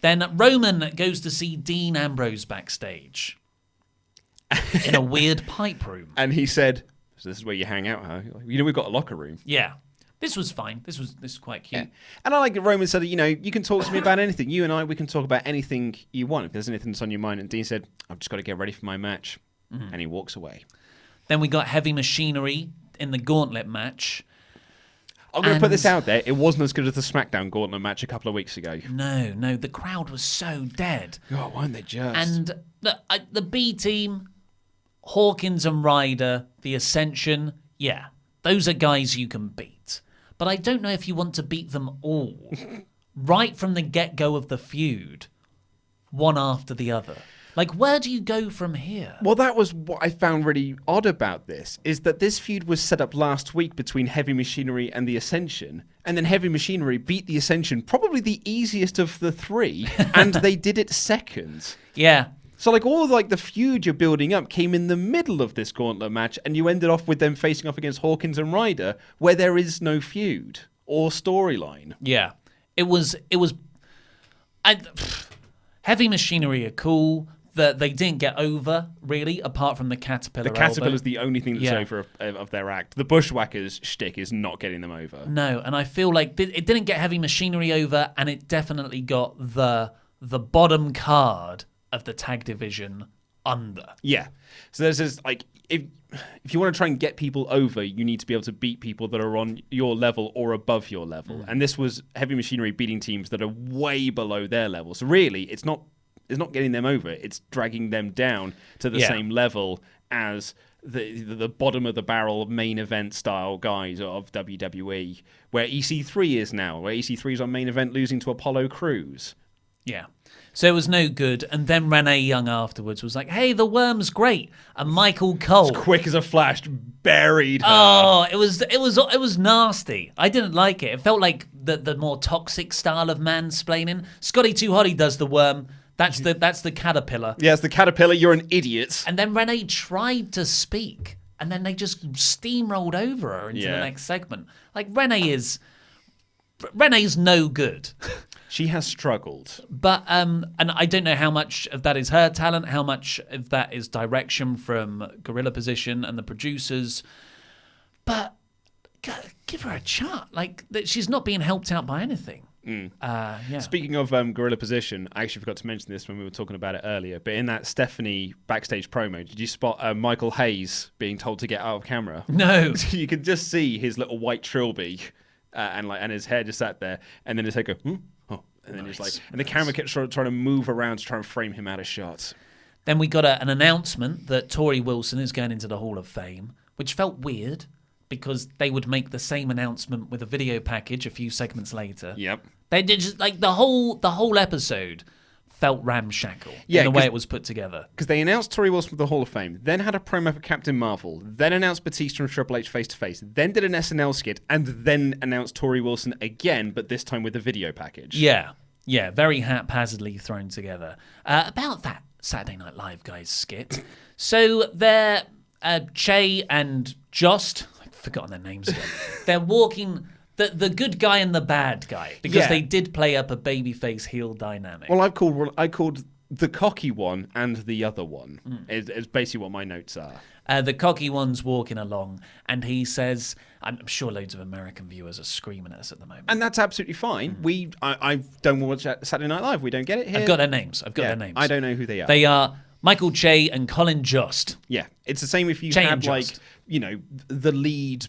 Then Roman goes to see Dean Ambrose backstage. In a weird pipe room. And he said, so this is where you hang out, huh? We've got a locker room. Yeah. This was fine. This was quite cute. Yeah. And I like that Roman said, you can talk to me about anything. You and I, we can talk about anything you want. If there's anything that's on your mind. And Dean said, I've just got to get ready for my match. And he walks away. Then we got Heavy Machinery in the gauntlet match. I'm going to put this out there. It wasn't as good as the SmackDown gauntlet match a couple of weeks ago. No. The crowd was so dead. God, weren't they just? And the B team, Hawkins and Ryder, the Ascension, yeah, those are guys you can beat. But I don't know if you want to beat them all right from the get-go of the feud, one after the other. Like, where do you go from here? Well, that was what I found really odd about this, is that this feud was set up last week between Heavy Machinery and the Ascension, and then Heavy Machinery beat the Ascension, probably the easiest of the three, and they did it second. Yeah. So, all of the feud you're building up came in the middle of this gauntlet match, and you ended off with them facing off against Hawkins and Ryder, where there is no feud or storyline. Yeah. It was. Heavy Machinery are cool. That they didn't get over, really, apart from the Caterpillar. The Caterpillar's the only thing that's over of their act. The Bushwhackers shtick is not getting them over. No, and I feel like it didn't get Heavy Machinery over, and it definitely got the bottom card of the tag division under. Yeah. So there's this, if you want to try and get people over, you need to be able to beat people that are on your level or above your level. And this was Heavy Machinery beating teams that are way below their level. So really, it's not getting them over. It's dragging them down to the same level as the bottom of the barrel main event style guys of WWE, where EC3 is now, where EC3 is on main event losing to Apollo Crews. Yeah. So it was no good. And then Renee Young afterwards was like, hey, the worm's great. And Michael Cole, as quick as a flash, buried her. Oh, it was nasty. I didn't like it. It felt like the more toxic style of mansplaining. Scotty 2 Hotty does the worm. That's the caterpillar. Yeah, it's the caterpillar. You're an idiot. And then Renee tried to speak, and then they just steamrolled over her into the next segment. Like Renee's no good. She has struggled. But and I don't know how much of that is her talent, how much of that is direction from Gorilla Position and the producers. But give her a shot. Like she's not being helped out by anything. Speaking of Gorilla Position, I actually forgot to mention this when we were talking about it earlier, but in that Stephanie backstage promo, did you spot Michael Hayes being told to get out of camera? No. You could just see his little white trilby and his hair just sat there, and then his head go, oh, and then and the camera kept trying to move around to try and frame him out of shots. Then we got an announcement that Tori Wilson is going into the Hall of Fame, which felt weird, because they would make the same announcement with a video package a few segments later. Yep. They did just like the whole episode felt ramshackle in the way it was put together. Because they announced Tori Wilson for the Hall of Fame, then had a promo for Captain Marvel, then announced Batista and Triple H face to face, then did an SNL skit, and then announced Tori Wilson again, but this time with a video package. Yeah, very haphazardly thrown together. About that Saturday Night Live guys skit. So they're Che and Jost. Forgotten their names again. They're walking the good guy and the bad guy, because they did play up a babyface heel dynamic. Well, I called the cocky one and the other one. Is basically what my notes are. The cocky one's walking along, and he says, I'm sure loads of American viewers are screaming at us at the moment. And that's absolutely fine. I don't watch Saturday Night Live. We don't get it here. I've got their names. I don't know who they are. They are Michael Che and Colin Jost. Yeah, it's the same if you Che had the lead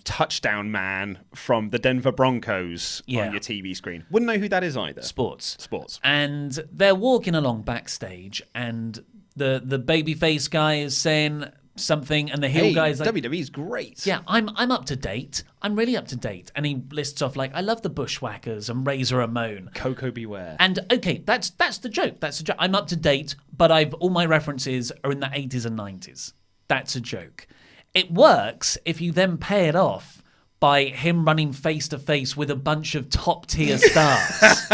touchdown man from the Denver Broncos on your TV screen. Wouldn't know who that is either. Sports. And they're walking along backstage, and the babyface guy is saying something, and the heel guy's like, WWE's great. Yeah, I'm up to date. I'm really up to date. And he lists off like, I love the Bushwhackers and Razor Ramon. Coco Beware. And okay, that's the joke. That's the joke. I'm up to date, but all my references are in the 80s and 90s. That's a joke. It works if you then pay it off by him running face to face with a bunch of top tier stars.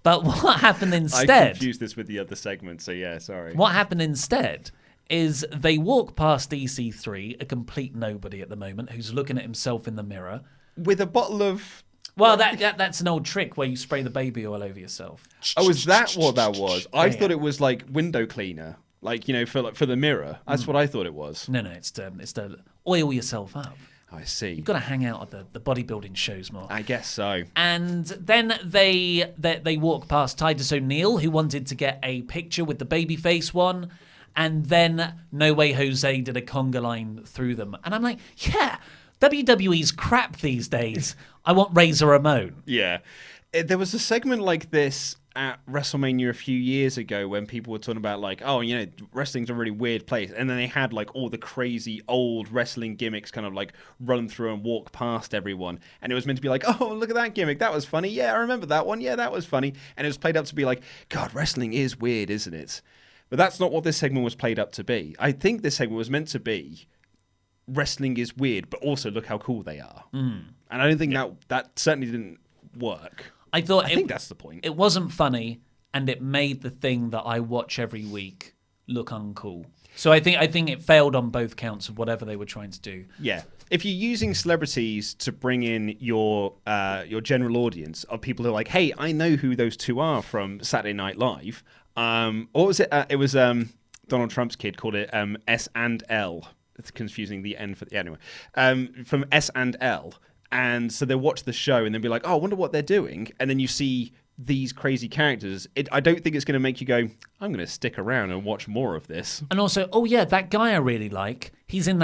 But what happened instead... I confused this with the other segment, so yeah, sorry. What happened instead is they walk past EC3, a complete nobody at the moment, who's looking at himself in the mirror. With a bottle of... Well, that's an old trick where you spray the baby oil over yourself. Oh, is that what that was? I thought it was like window cleaner. Like, for the mirror. That's what I thought it was. No, it's to oil yourself up. I see. You've got to hang out at the bodybuilding shows more. I guess so. And then they walk past Titus O'Neil, who wanted to get a picture with the babyface one, and then No Way Jose did a conga line through them. And I'm like, yeah, WWE's crap these days. I want Razor Ramon. Yeah. There was a segment like this at WrestleMania a few years ago when people were talking about like, oh, wrestling's a really weird place. And then they had like all the crazy old wrestling gimmicks kind of like run through and walk past everyone. And it was meant to be like, oh, look at that gimmick. That was funny. Yeah, I remember that one. Yeah, that was funny. And it was played up to be like, God, wrestling is weird, isn't it? But that's not what this segment was played up to be. I think this segment was meant to be wrestling is weird, but also look how cool they are. And I don't think that certainly didn't work. I think that's the point. It wasn't funny, and it made the thing that I watch every week look uncool. So I think it failed on both counts of whatever they were trying to do. Yeah. If you're using celebrities to bring in your general audience of people who are like, hey, I know who those two are from Saturday Night Live. What was it? It was Donald Trump's kid called it S and L. It's confusing the N for the anyway. From S and L. And so they'll watch the show and then be like, oh, I wonder what they're doing. And then you see these crazy characters, I don't think it's going to make you go, I'm going to stick around and watch more of this. And also, oh yeah, that guy I really like, he's in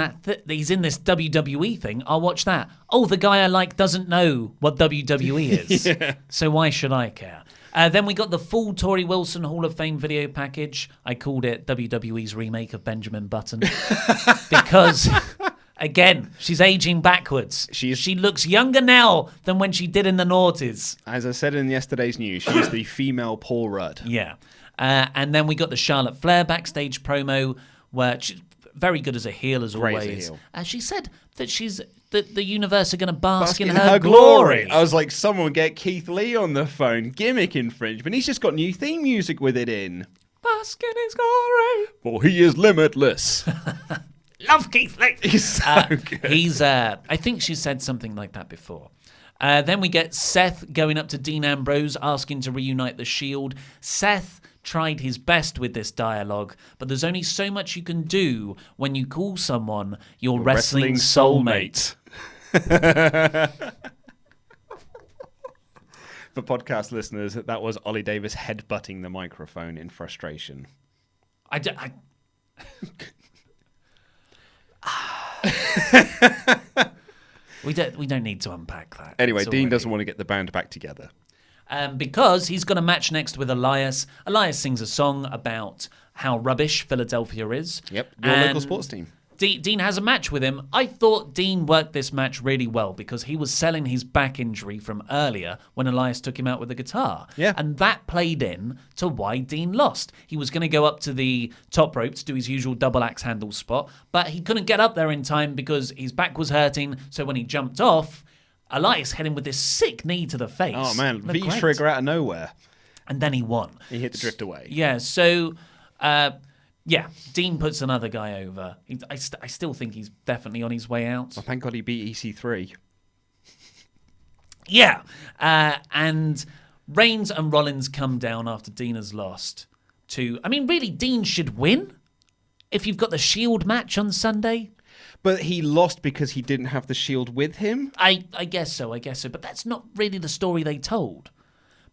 he's in this WWE thing. I'll watch that. Oh, the guy I like doesn't know what WWE is, so why should I care? Then we got the full Tori Wilson Hall of Fame video package. I called it WWE's remake of Benjamin Button because. Again, she's aging backwards. She looks younger now than when she did in the noughties. As I said in yesterday's news, she's the female Paul Rudd. Yeah. And then we got the Charlotte Flair backstage promo, where she's very good as a heel, as always. Great as a heel. She said that the universe are going to bask in her glory. I was like, someone get Keith Lee on the phone. Gimmick infringement. He's just got new theme music with it in. Bask in his glory. For he is limitless. Love Keith Lee. He's so good. I think she said something like that before. Then we get Seth going up to Dean Ambrose, asking to reunite the Shield. Seth tried his best with this dialogue, but there's only so much you can do when you call someone your wrestling soulmate. For podcast listeners, that was Ollie Davis headbutting the microphone in frustration. We don't need to unpack that. Anyway, Dean doesn't want to get the band back together. Because he's got a match next with Elias. Elias sings a song about how rubbish Philadelphia is. Yep, your local sports team. Dean has a match with him. I thought Dean worked this match really well because he was selling his back injury from earlier when Elias took him out with the guitar. Yeah. And that played in to why Dean lost. He was going to go up to the top rope to do his usual double axe handle spot, but he couldn't get up there in time because his back was hurting. So when he jumped off, Elias hit him with this sick knee to the face. Oh, man. V-trigger out of nowhere. And then he won. He hit the drift away. Yeah, so... yeah, Dean puts another guy over. I still think he's definitely on his way out. Well, thank God he beat EC3. Yeah, and Reigns and Rollins come down after Dean has lost. Really, Dean should win if you've got the Shield match on Sunday. But he lost because he didn't have the Shield with him? I guess so. But that's not really the story they told.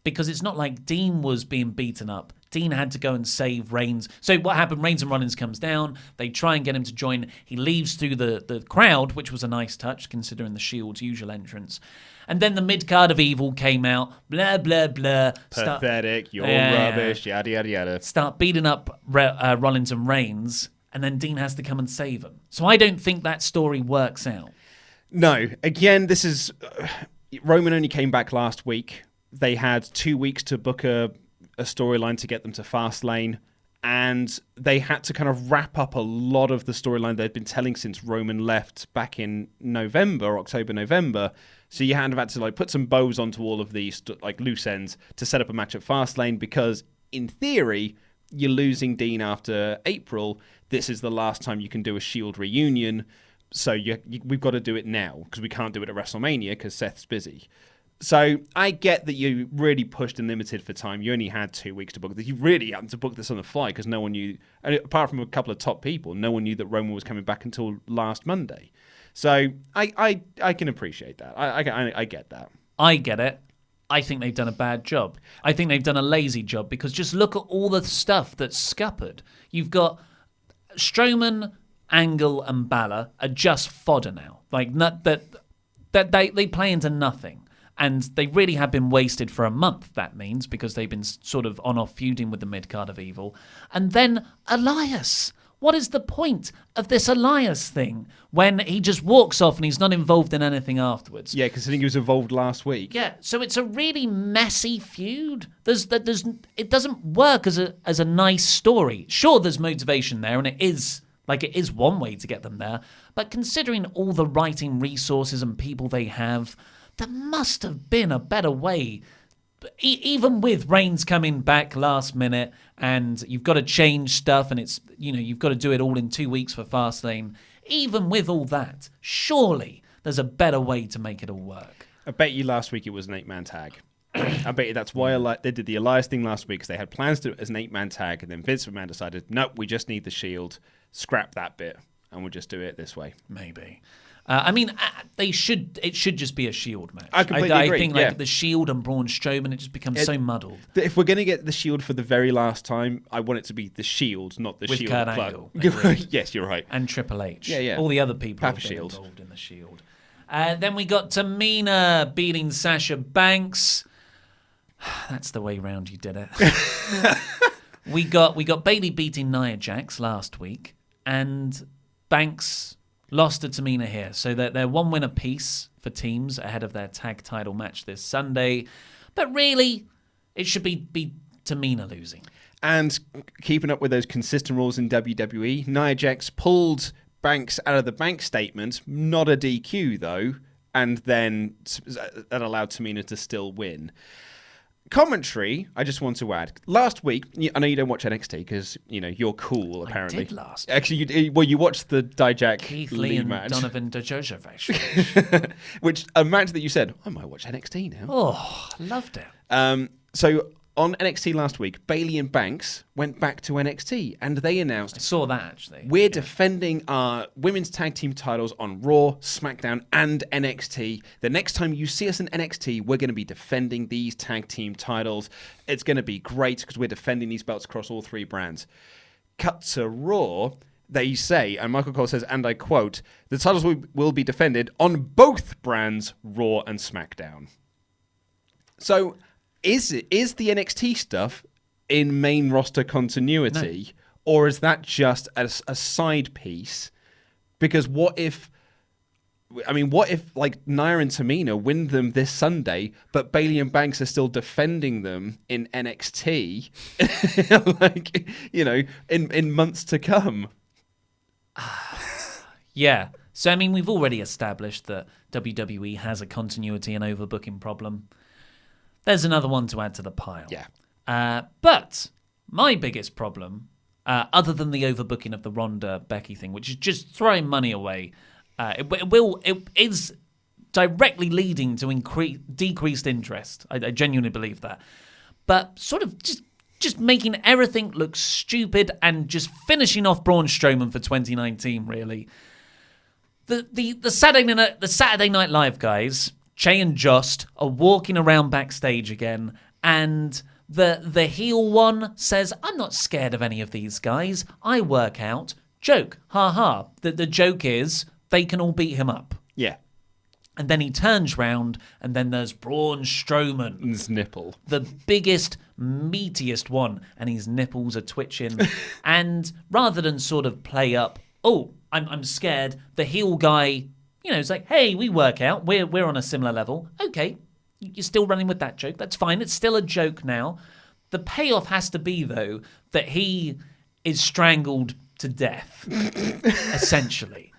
Because it's not like Dean was being beaten up. Dean had to go and save Reigns. So what happened, Reigns and Rollins comes down. They try and get him to join. He leaves through the crowd, which was a nice touch, considering the Shield's usual entrance. And then the mid-card of Evil came out. Blah, blah, blah. Pathetic, you're rubbish, yada, yada, yada. Start beating up Rollins and Reigns. And then Dean has to come and save him. So I don't think that story works out. No. Again, this is... Roman only came back last week. They had 2 weeks to book a storyline to get them to Fastlane, and they had to kind of wrap up a lot of the storyline they'd been telling since Roman left back in October, November. So you had to put some bows onto all of these loose ends to set up a match at Fastlane, because in theory, you're losing Dean after April. This is the last time you can do a Shield reunion, so we've got to do it now, because we can't do it at WrestleMania because Seth's busy. So I get that you really pushed and limited for time. You only had 2 weeks to book this. You really had to book this on the fly because no one knew, apart from a couple of top people, no one knew that Roman was coming back until last Monday. So I can appreciate that. I get that. I get it. I think they've done a bad job. I think they've done a lazy job because just look at all the stuff that's scuppered. You've got Strowman, Angle, and Balor are just fodder now. They play into nothing. And they really have been wasted for a month, that means, because they've been sort of on-off feuding with the mid-card of Evil. And then Elias. What is the point of this Elias thing when he just walks off and he's not involved in anything afterwards? Yeah, because I think he was involved last week. Yeah, so it's a really messy feud. It doesn't work as a nice story. Sure, there's motivation there, and it is one way to get them there. But considering all the writing resources and people they have... There must have been a better way, even with Reigns coming back last minute, and you've got to change stuff, and it's you've got to do it all in 2 weeks for Fastlane. Even with all that, surely there's a better way to make it all work. I bet you last week it was an 8-man tag. I bet you that's why they did the Elias thing last week, because they had plans to do it as an 8-man tag, and then Vince McMahon decided, nope, we just need the Shield, scrap that bit, and we'll just do it this way. Maybe. It should just be a Shield match. I completely agree. I think like the Shield and Braun Strowman, it just becomes so muddled. If we're going to get the Shield for the very last time, I want it to be the Shield, not the With Shield Kurt Club. Angle. Yes, you're right. And Triple H. Yeah. All the other people Papa have been Shield. involved in the Shield. Then we got Tamina beating Sasha Banks. That's the way round you did it. We got Bayley beating Nia Jax last week, and Banks lost to Tamina here. So they're one win apiece for teams ahead of their tag title match this Sunday. But really, it should be Tamina losing. And keeping up with those consistent rules in WWE, Nia Jax pulled Banks out of the bank statement, not a DQ though, and then that allowed Tamina to still win. Commentary, I just want to add. Last week, I know you don't watch NXT because you're cool. Apparently, I did last. Actually, you watched the Dijak Keith Lee and match, Donovan Djokovic, which a match that you said I might watch NXT now. Oh, loved it. So on NXT last week, Bayley and Banks went back to NXT, and they announced, I saw that actually. We're defending our women's tag team titles on Raw, SmackDown, and NXT. The next time you see us in NXT, we're going to be defending these tag team titles. It's going to be great because we're defending these belts across all three brands. Cut to Raw, they say, and Michael Cole says, and I quote, the titles will be defended on both brands, Raw and SmackDown. So is the NXT stuff in main roster continuity, or is that just a side piece? Because what if like Nia and Tamina win them this Sunday, but Bayley and Banks are still defending them in NXT, in months to come? Yeah. So we've already established that WWE has a continuity and overbooking problem. There's another one to add to the pile. Yeah. But my biggest problem, other than the overbooking of the Ronda Becky thing, which is just throwing money away, it is directly leading to decreased interest. I genuinely believe that. But sort of just making everything look stupid and just finishing off Braun Strowman for 2019, really. The Saturday Night Live guys, Che and Jost, are walking around backstage again, and the heel one says, I'm not scared of any of these guys. I work out. Joke. Ha ha. The joke is they can all beat him up. Yeah. And then he turns round, and then there's Braun Strowman. His nipple. The biggest, meatiest one, and his nipples are twitching. And rather than sort of play up, I'm scared, the heel guy, it's like, hey, we work out. We're on a similar level. Okay, you're still running with that joke. That's fine. It's still a joke now. The payoff has to be, though, that he is strangled to death, essentially.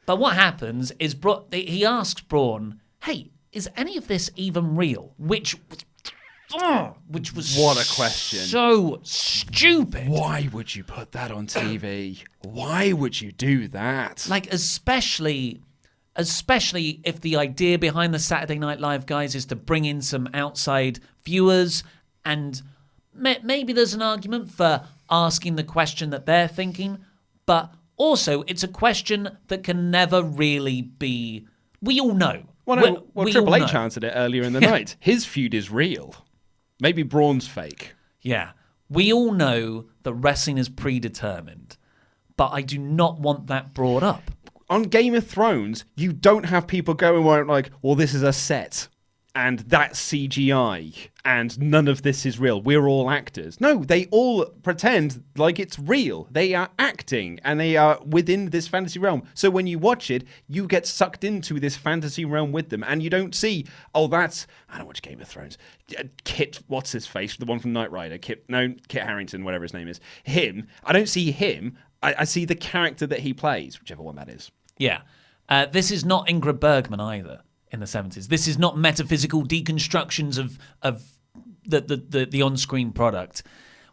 But what happens is he asks Braun, hey, is any of this even real? Which was what a question. So stupid. Why would you put that on TV? Why would you do that? Like, especially if the idea behind the Saturday Night Live guys is to bring in some outside viewers, and maybe there's an argument for asking the question that they're thinking, but also it's a question that can never really be. We all know. Well, Triple H answered it earlier in the night. His feud is real. Maybe Braun's fake. Yeah. We all know that wrestling is predetermined, but I do not want that brought up. On Game of Thrones, you don't have people going like, well, this is a set, and that's CGI, and none of this is real. We're all actors. No, they all pretend like it's real. They are acting, and they are within this fantasy realm. So when you watch it, you get sucked into this fantasy realm with them, and you don't see, I don't watch Game of Thrones. Kit, what's his face? The one from Knight Rider. Kit Harington, whatever his name is. Him. I don't see him. I see the character that he plays, whichever one that is. Yeah. This is not Ingrid Bergman either in the 70s. This is not metaphysical deconstructions of the on-screen product.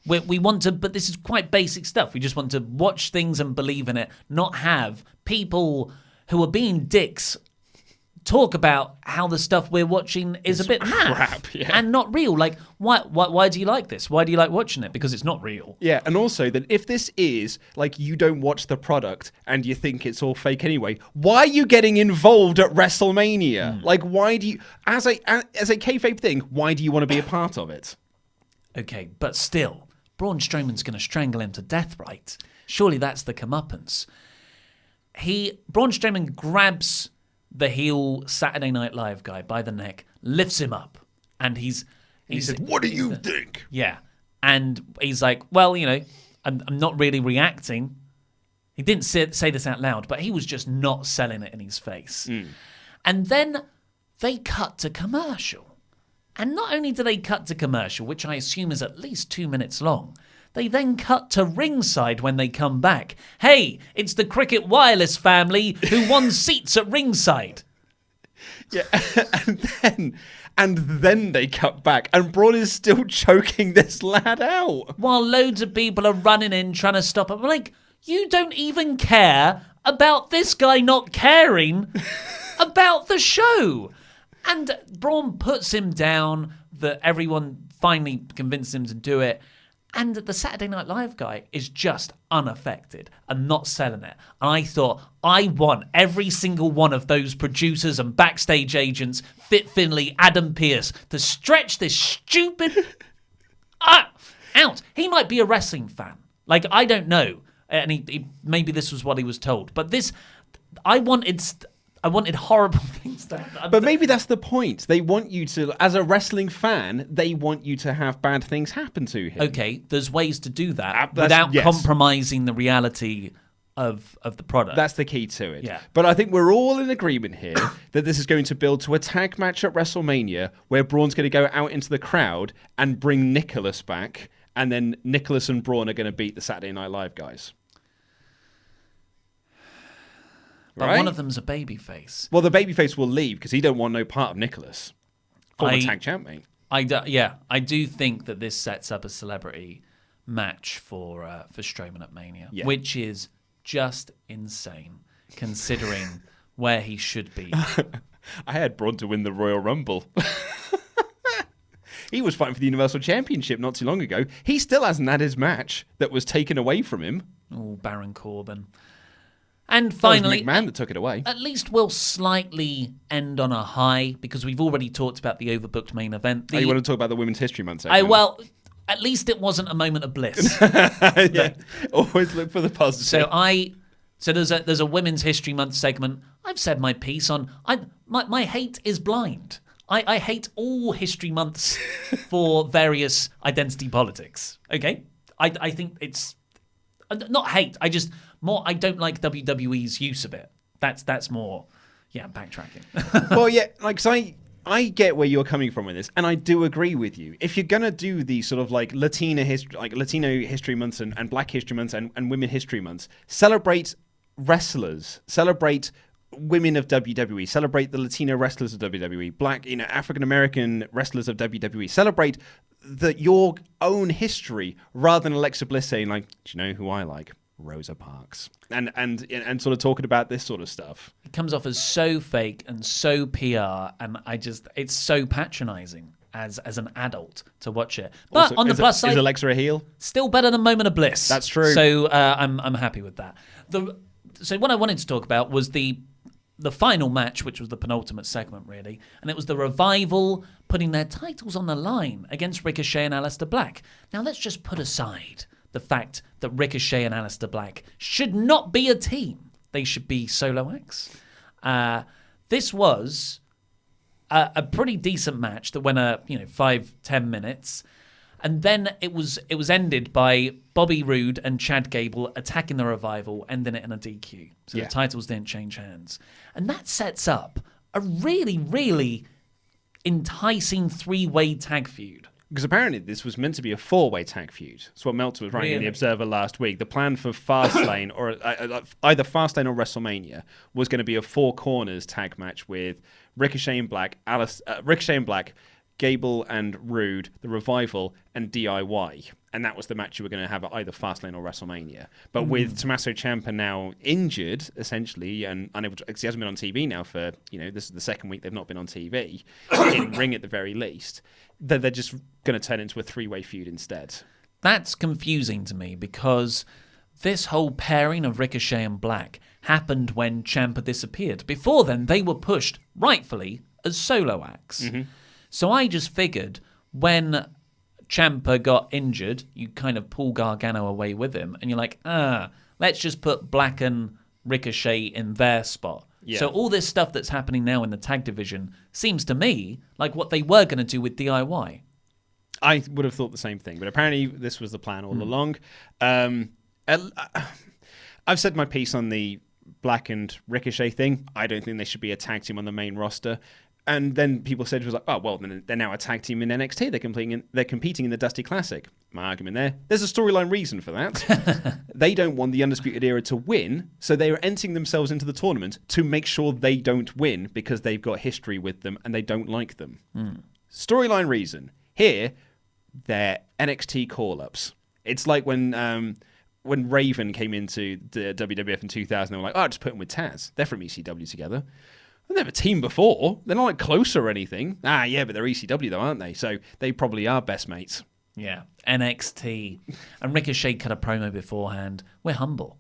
We want to, but this is quite basic stuff. We just want to watch things and believe in it, not have people who are being dicks talk about how the stuff we're watching is a bit crap, and not real. Like, why do you like this? Why do you like watching it? Because it's not real. Yeah, and also that if this is like you don't watch the product and you think it's all fake anyway, why are you getting involved at WrestleMania? Like, why do you, as a kayfabe thing, why do you want to be a part of it? Okay, but still, Braun Strowman's going to strangle him to death, right? Surely that's the comeuppance. Braun Strowman grabs the heel Saturday Night Live guy by the neck, lifts him up, and he said, "What do you think?" Yeah, and he's like, "Well, I'm not really reacting." He didn't say this out loud, but he was just not selling it in his face. And then they cut to commercial, and not only do they cut to commercial, which I assume is at least 2 minutes long. They then cut to ringside when they come back. Hey, it's the Cricket Wireless family who won seats at ringside. Yeah, and then they cut back, and Braun is still choking this lad out. While loads of people are running in trying to stop him. Like, you don't even care about this guy not caring about the show. And Braun puts him down, that everyone finally convinced him to do it. And the Saturday Night Live guy is just unaffected and not selling it. And I thought, I want every single one of those producers and backstage agents, Fit Finlay, Adam Pearce, to stretch this stupid out. He might be a wrestling fan. Like, I don't know. And he maybe this was what he was told. But this, I wanted horrible things to happen. But maybe that's the point. They want you to, as a wrestling fan, they want you to have bad things happen to him. Okay, there's ways to do that without compromising the reality of the product. That's the key to it. Yeah. But I think we're all in agreement here that this is going to build to a tag match at WrestleMania where Braun's going to go out into the crowd and bring Nicholas back, and then Nicholas and Braun are going to beat the Saturday Night Live guys. But right? one of them's a babyface. Well, the babyface will leave because he don't want no part of Nicholas, former tag champion. I do think that this sets up a celebrity match for Strowman at Mania, which is just insane considering where he should be. I had Braun to win the Royal Rumble. He was fighting for the Universal Championship not too long ago. He still hasn't had his match that was taken away from him. Oh, Baron Corbin. And finally, that was McMahon that took it away. At least we'll slightly end on a high because we've already talked about the overbooked main event. You want to talk about the Women's History Month segment? Well, at least it wasn't a moment of bliss. Yeah, always look for the positive. So there's a Women's History Month segment. I've said my piece on. My hate is blind. I hate all history months for various identity politics. Okay, I think it's not hate. I don't like WWE's use of it. That's more, backtracking. Well, yeah, like, so I get where you're coming from with this, and I do agree with you. If you're gonna do these sort of like Latino history months and Black History months and Women History months, celebrate wrestlers, celebrate women of WWE, celebrate the Latino wrestlers of WWE, Black, African American wrestlers of WWE, celebrate your own history rather than Alexa Bliss saying like, do you know who I like? Rosa Parks, and sort of talking about this sort of stuff. It comes off as so fake and so PR, and it's so patronizing as an adult to watch it. But also, on the plus side, is Alexa a heel? Still better than Moment of Bliss. That's true. So I'm happy with that. So what I wanted to talk about was the final match, which was the penultimate segment, really, and it was the Revival putting their titles on the line against Ricochet and Aleister Black. Now let's just put aside the fact that Ricochet and Aleister Black should not be a team. They should be solo acts. This was a pretty decent match that went 5-10 minutes. And then it was ended by Bobby Roode and Chad Gable attacking the Revival, ending it in a DQ. So the titles didn't change hands. And that sets up a really, really enticing three-way tag feud. Because apparently this was meant to be a four-way tag feud. That's what Meltzer was writing in The Observer last week. The plan for Fastlane, or either Fastlane or WrestleMania, was going to be a four corners tag match with Ricochet and Black, Gable and Rude, The Revival, and DIY. And that was the match you were going to have at either Fastlane or WrestleMania. But with Tommaso Ciampa now injured, essentially, and unable to, because he hasn't been on TV now for, this is the second week they've not been on TV, in ring at the very least, they're just going to turn into a three-way feud instead. That's confusing to me because this whole pairing of Ricochet and Black happened when Ciampa disappeared. Before then, they were pushed, rightfully, as solo acts. Mm-hmm. So I just figured when Ciampa got injured, you kind of pull Gargano away with him, and you're like, let's just put Black and Ricochet in their spot. Yeah. So all this stuff that's happening now in the tag division seems to me like what they were going to do with DIY. I would have thought the same thing, but apparently this was the plan all along. I've said my piece on the Black and Ricochet thing. I don't think they should be a tag team on the main roster. And then people said it was like, oh, well, then they're now a tag team in NXT. They're competing in the Dusty Classic. My argument there's a storyline reason for that. They don't want the Undisputed Era to win, so they are entering themselves into the tournament to make sure they don't win because they've got history with them and they don't like them. Storyline reason. Here, they're NXT call-ups. It's like when Raven came into the WWF in 2000, they were like, just put them with Taz. They're from ECW together. They have a team before. They're not like close or anything. Yeah, but they're ECW though, aren't they? So they probably are best mates. Yeah, NXT. And Ricochet cut a promo beforehand. We're humble.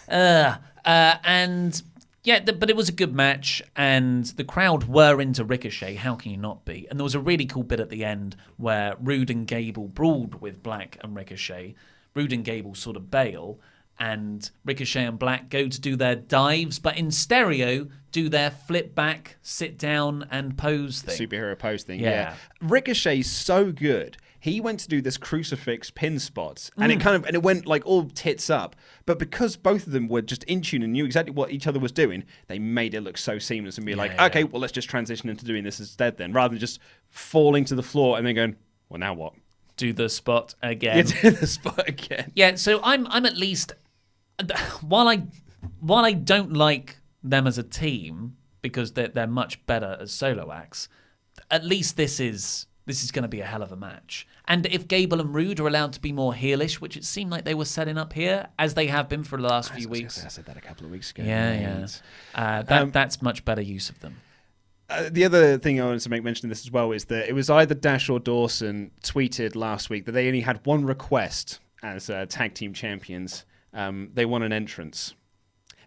And yeah, but it was a good match, and the crowd were into Ricochet. How can you not be? And there was a really cool bit at the end where Rude and Gable brawled with Black and Ricochet. Rude and Gable sort of bail, and Ricochet and Black go to do their dives, but in stereo, do their flip back, sit down, and pose thing. Superhero pose thing, yeah. Ricochet's so good. He went to do this crucifix pin spot, and it went like all tits up. But because both of them were just in tune and knew exactly what each other was doing, they made it look so seamless and be okay, well, let's just transition into doing this instead then, rather than just falling to the floor and then going, well, now what? Do the spot again. Do the spot again. Yeah, so I'm at least... While I don't like them as a team because they're much better as solo acts, at least this is going to be a hell of a match. And if Gable and Rude are allowed to be more heelish, which it seemed like they were setting up here, as they have been for the last few weeks. I said that a couple of weeks ago. Yeah. That's much better use of them. The other thing I wanted to make mention of this as well is that it was either Dash or Dawson tweeted last week that they only had one request as tag team champions. They want an entrance.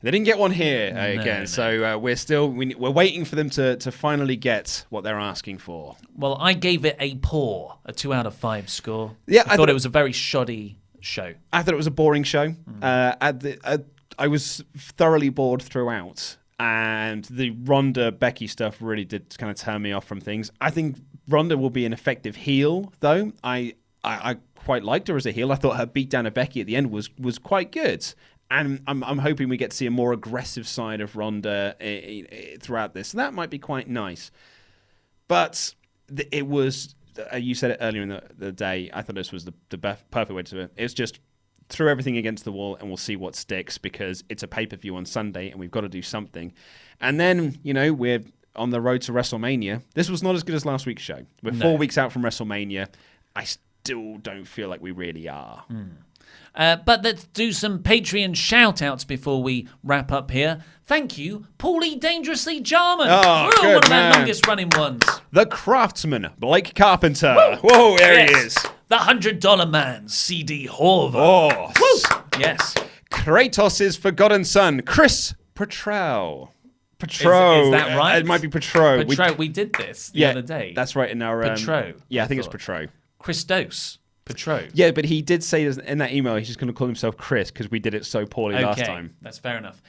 They didn't get one here again, so we're waiting for them to finally get what they're asking for. Well, I gave it a poor, a 2 out of 5 score. Yeah, I thought it was a very shoddy show. I thought it was a boring show. I was thoroughly bored throughout, and the Ronda Becky stuff really did kind of turn me off from things. I think Ronda will be an effective heel, though. I quite liked her as a heel. I thought her beatdown of Becky at the end was quite good. And I'm hoping we get to see a more aggressive side of Ronda throughout this. So that might be quite nice. But it was, you said it earlier in the day, I thought this was the perfect way to do it. It's just throw everything against the wall and we'll see what sticks, because it's a pay-per-view on Sunday and we've got to do something. And then, we're on the road to WrestleMania. This was not as good as last week's show. We're 4 weeks out from WrestleMania. I still don't feel like we really are. But let's do some Patreon shout-outs before we wrap up here. Thank you, Paulie Dangerously Jarman. Good, one of our longest-running ones. The Craftsman, Blake Carpenter. Whoa, there he is. The $100 Man, CD Horvath. Oh, yes. Kratos' Forgotten Son, Chris Petrou. Is that right? It might be Petrou. We did this the other day. That's right in our... Petrou. I think it's Petrou. Christos Petrou. Yeah, but he did say in that email he's just going to call himself Chris because we did it so poorly last time. That's fair enough.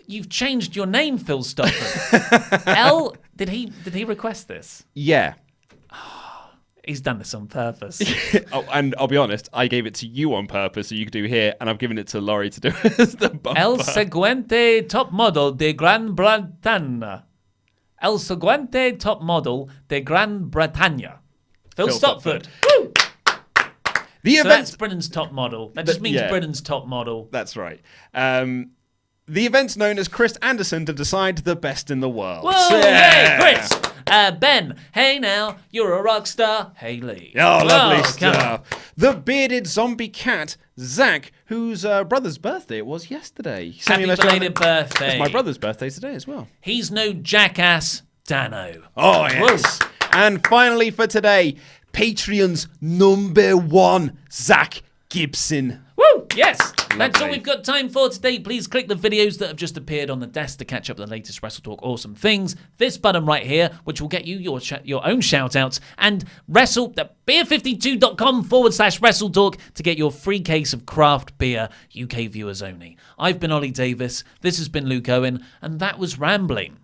You've changed your name, Phil Stopford. L, did he request this? Yeah. He's done this on purpose. And I'll be honest, I gave it to you on purpose so you could do here, and I've given it to Laurie to do as the bumper. El Seguente Top Model de Gran Bretaña. El Seguente Top Model de Gran Bretaña. Phil Stopford. Woo! That's Britain's top model. That just means Britain's top model. That's right. The event's known as Chris Anderson to decide the best in the world. Whoa, yay, Chris! Ben, hey now, you're a rock star. Hey Lee. Oh, lovely come on. stuff. The bearded zombie cat, Zack, whose brother's birthday it was yesterday. Happy belated birthday. It's my brother's birthday today as well. He's no jackass, Dano. Oh, yes. Whoa. And finally for today, Patreon's #1, Zack Gibson. Woo! Yes! That's all Lovely. we've got time for today. Please click the videos that have just appeared on the desk to catch up with the latest WrestleTalk awesome things. This button right here, which will get you your own shout-outs. And beer52.com/WrestleTalk to get your free case of craft beer, UK viewers only. I've been Ollie Davis, this has been Luke Owen, and that was Rambling.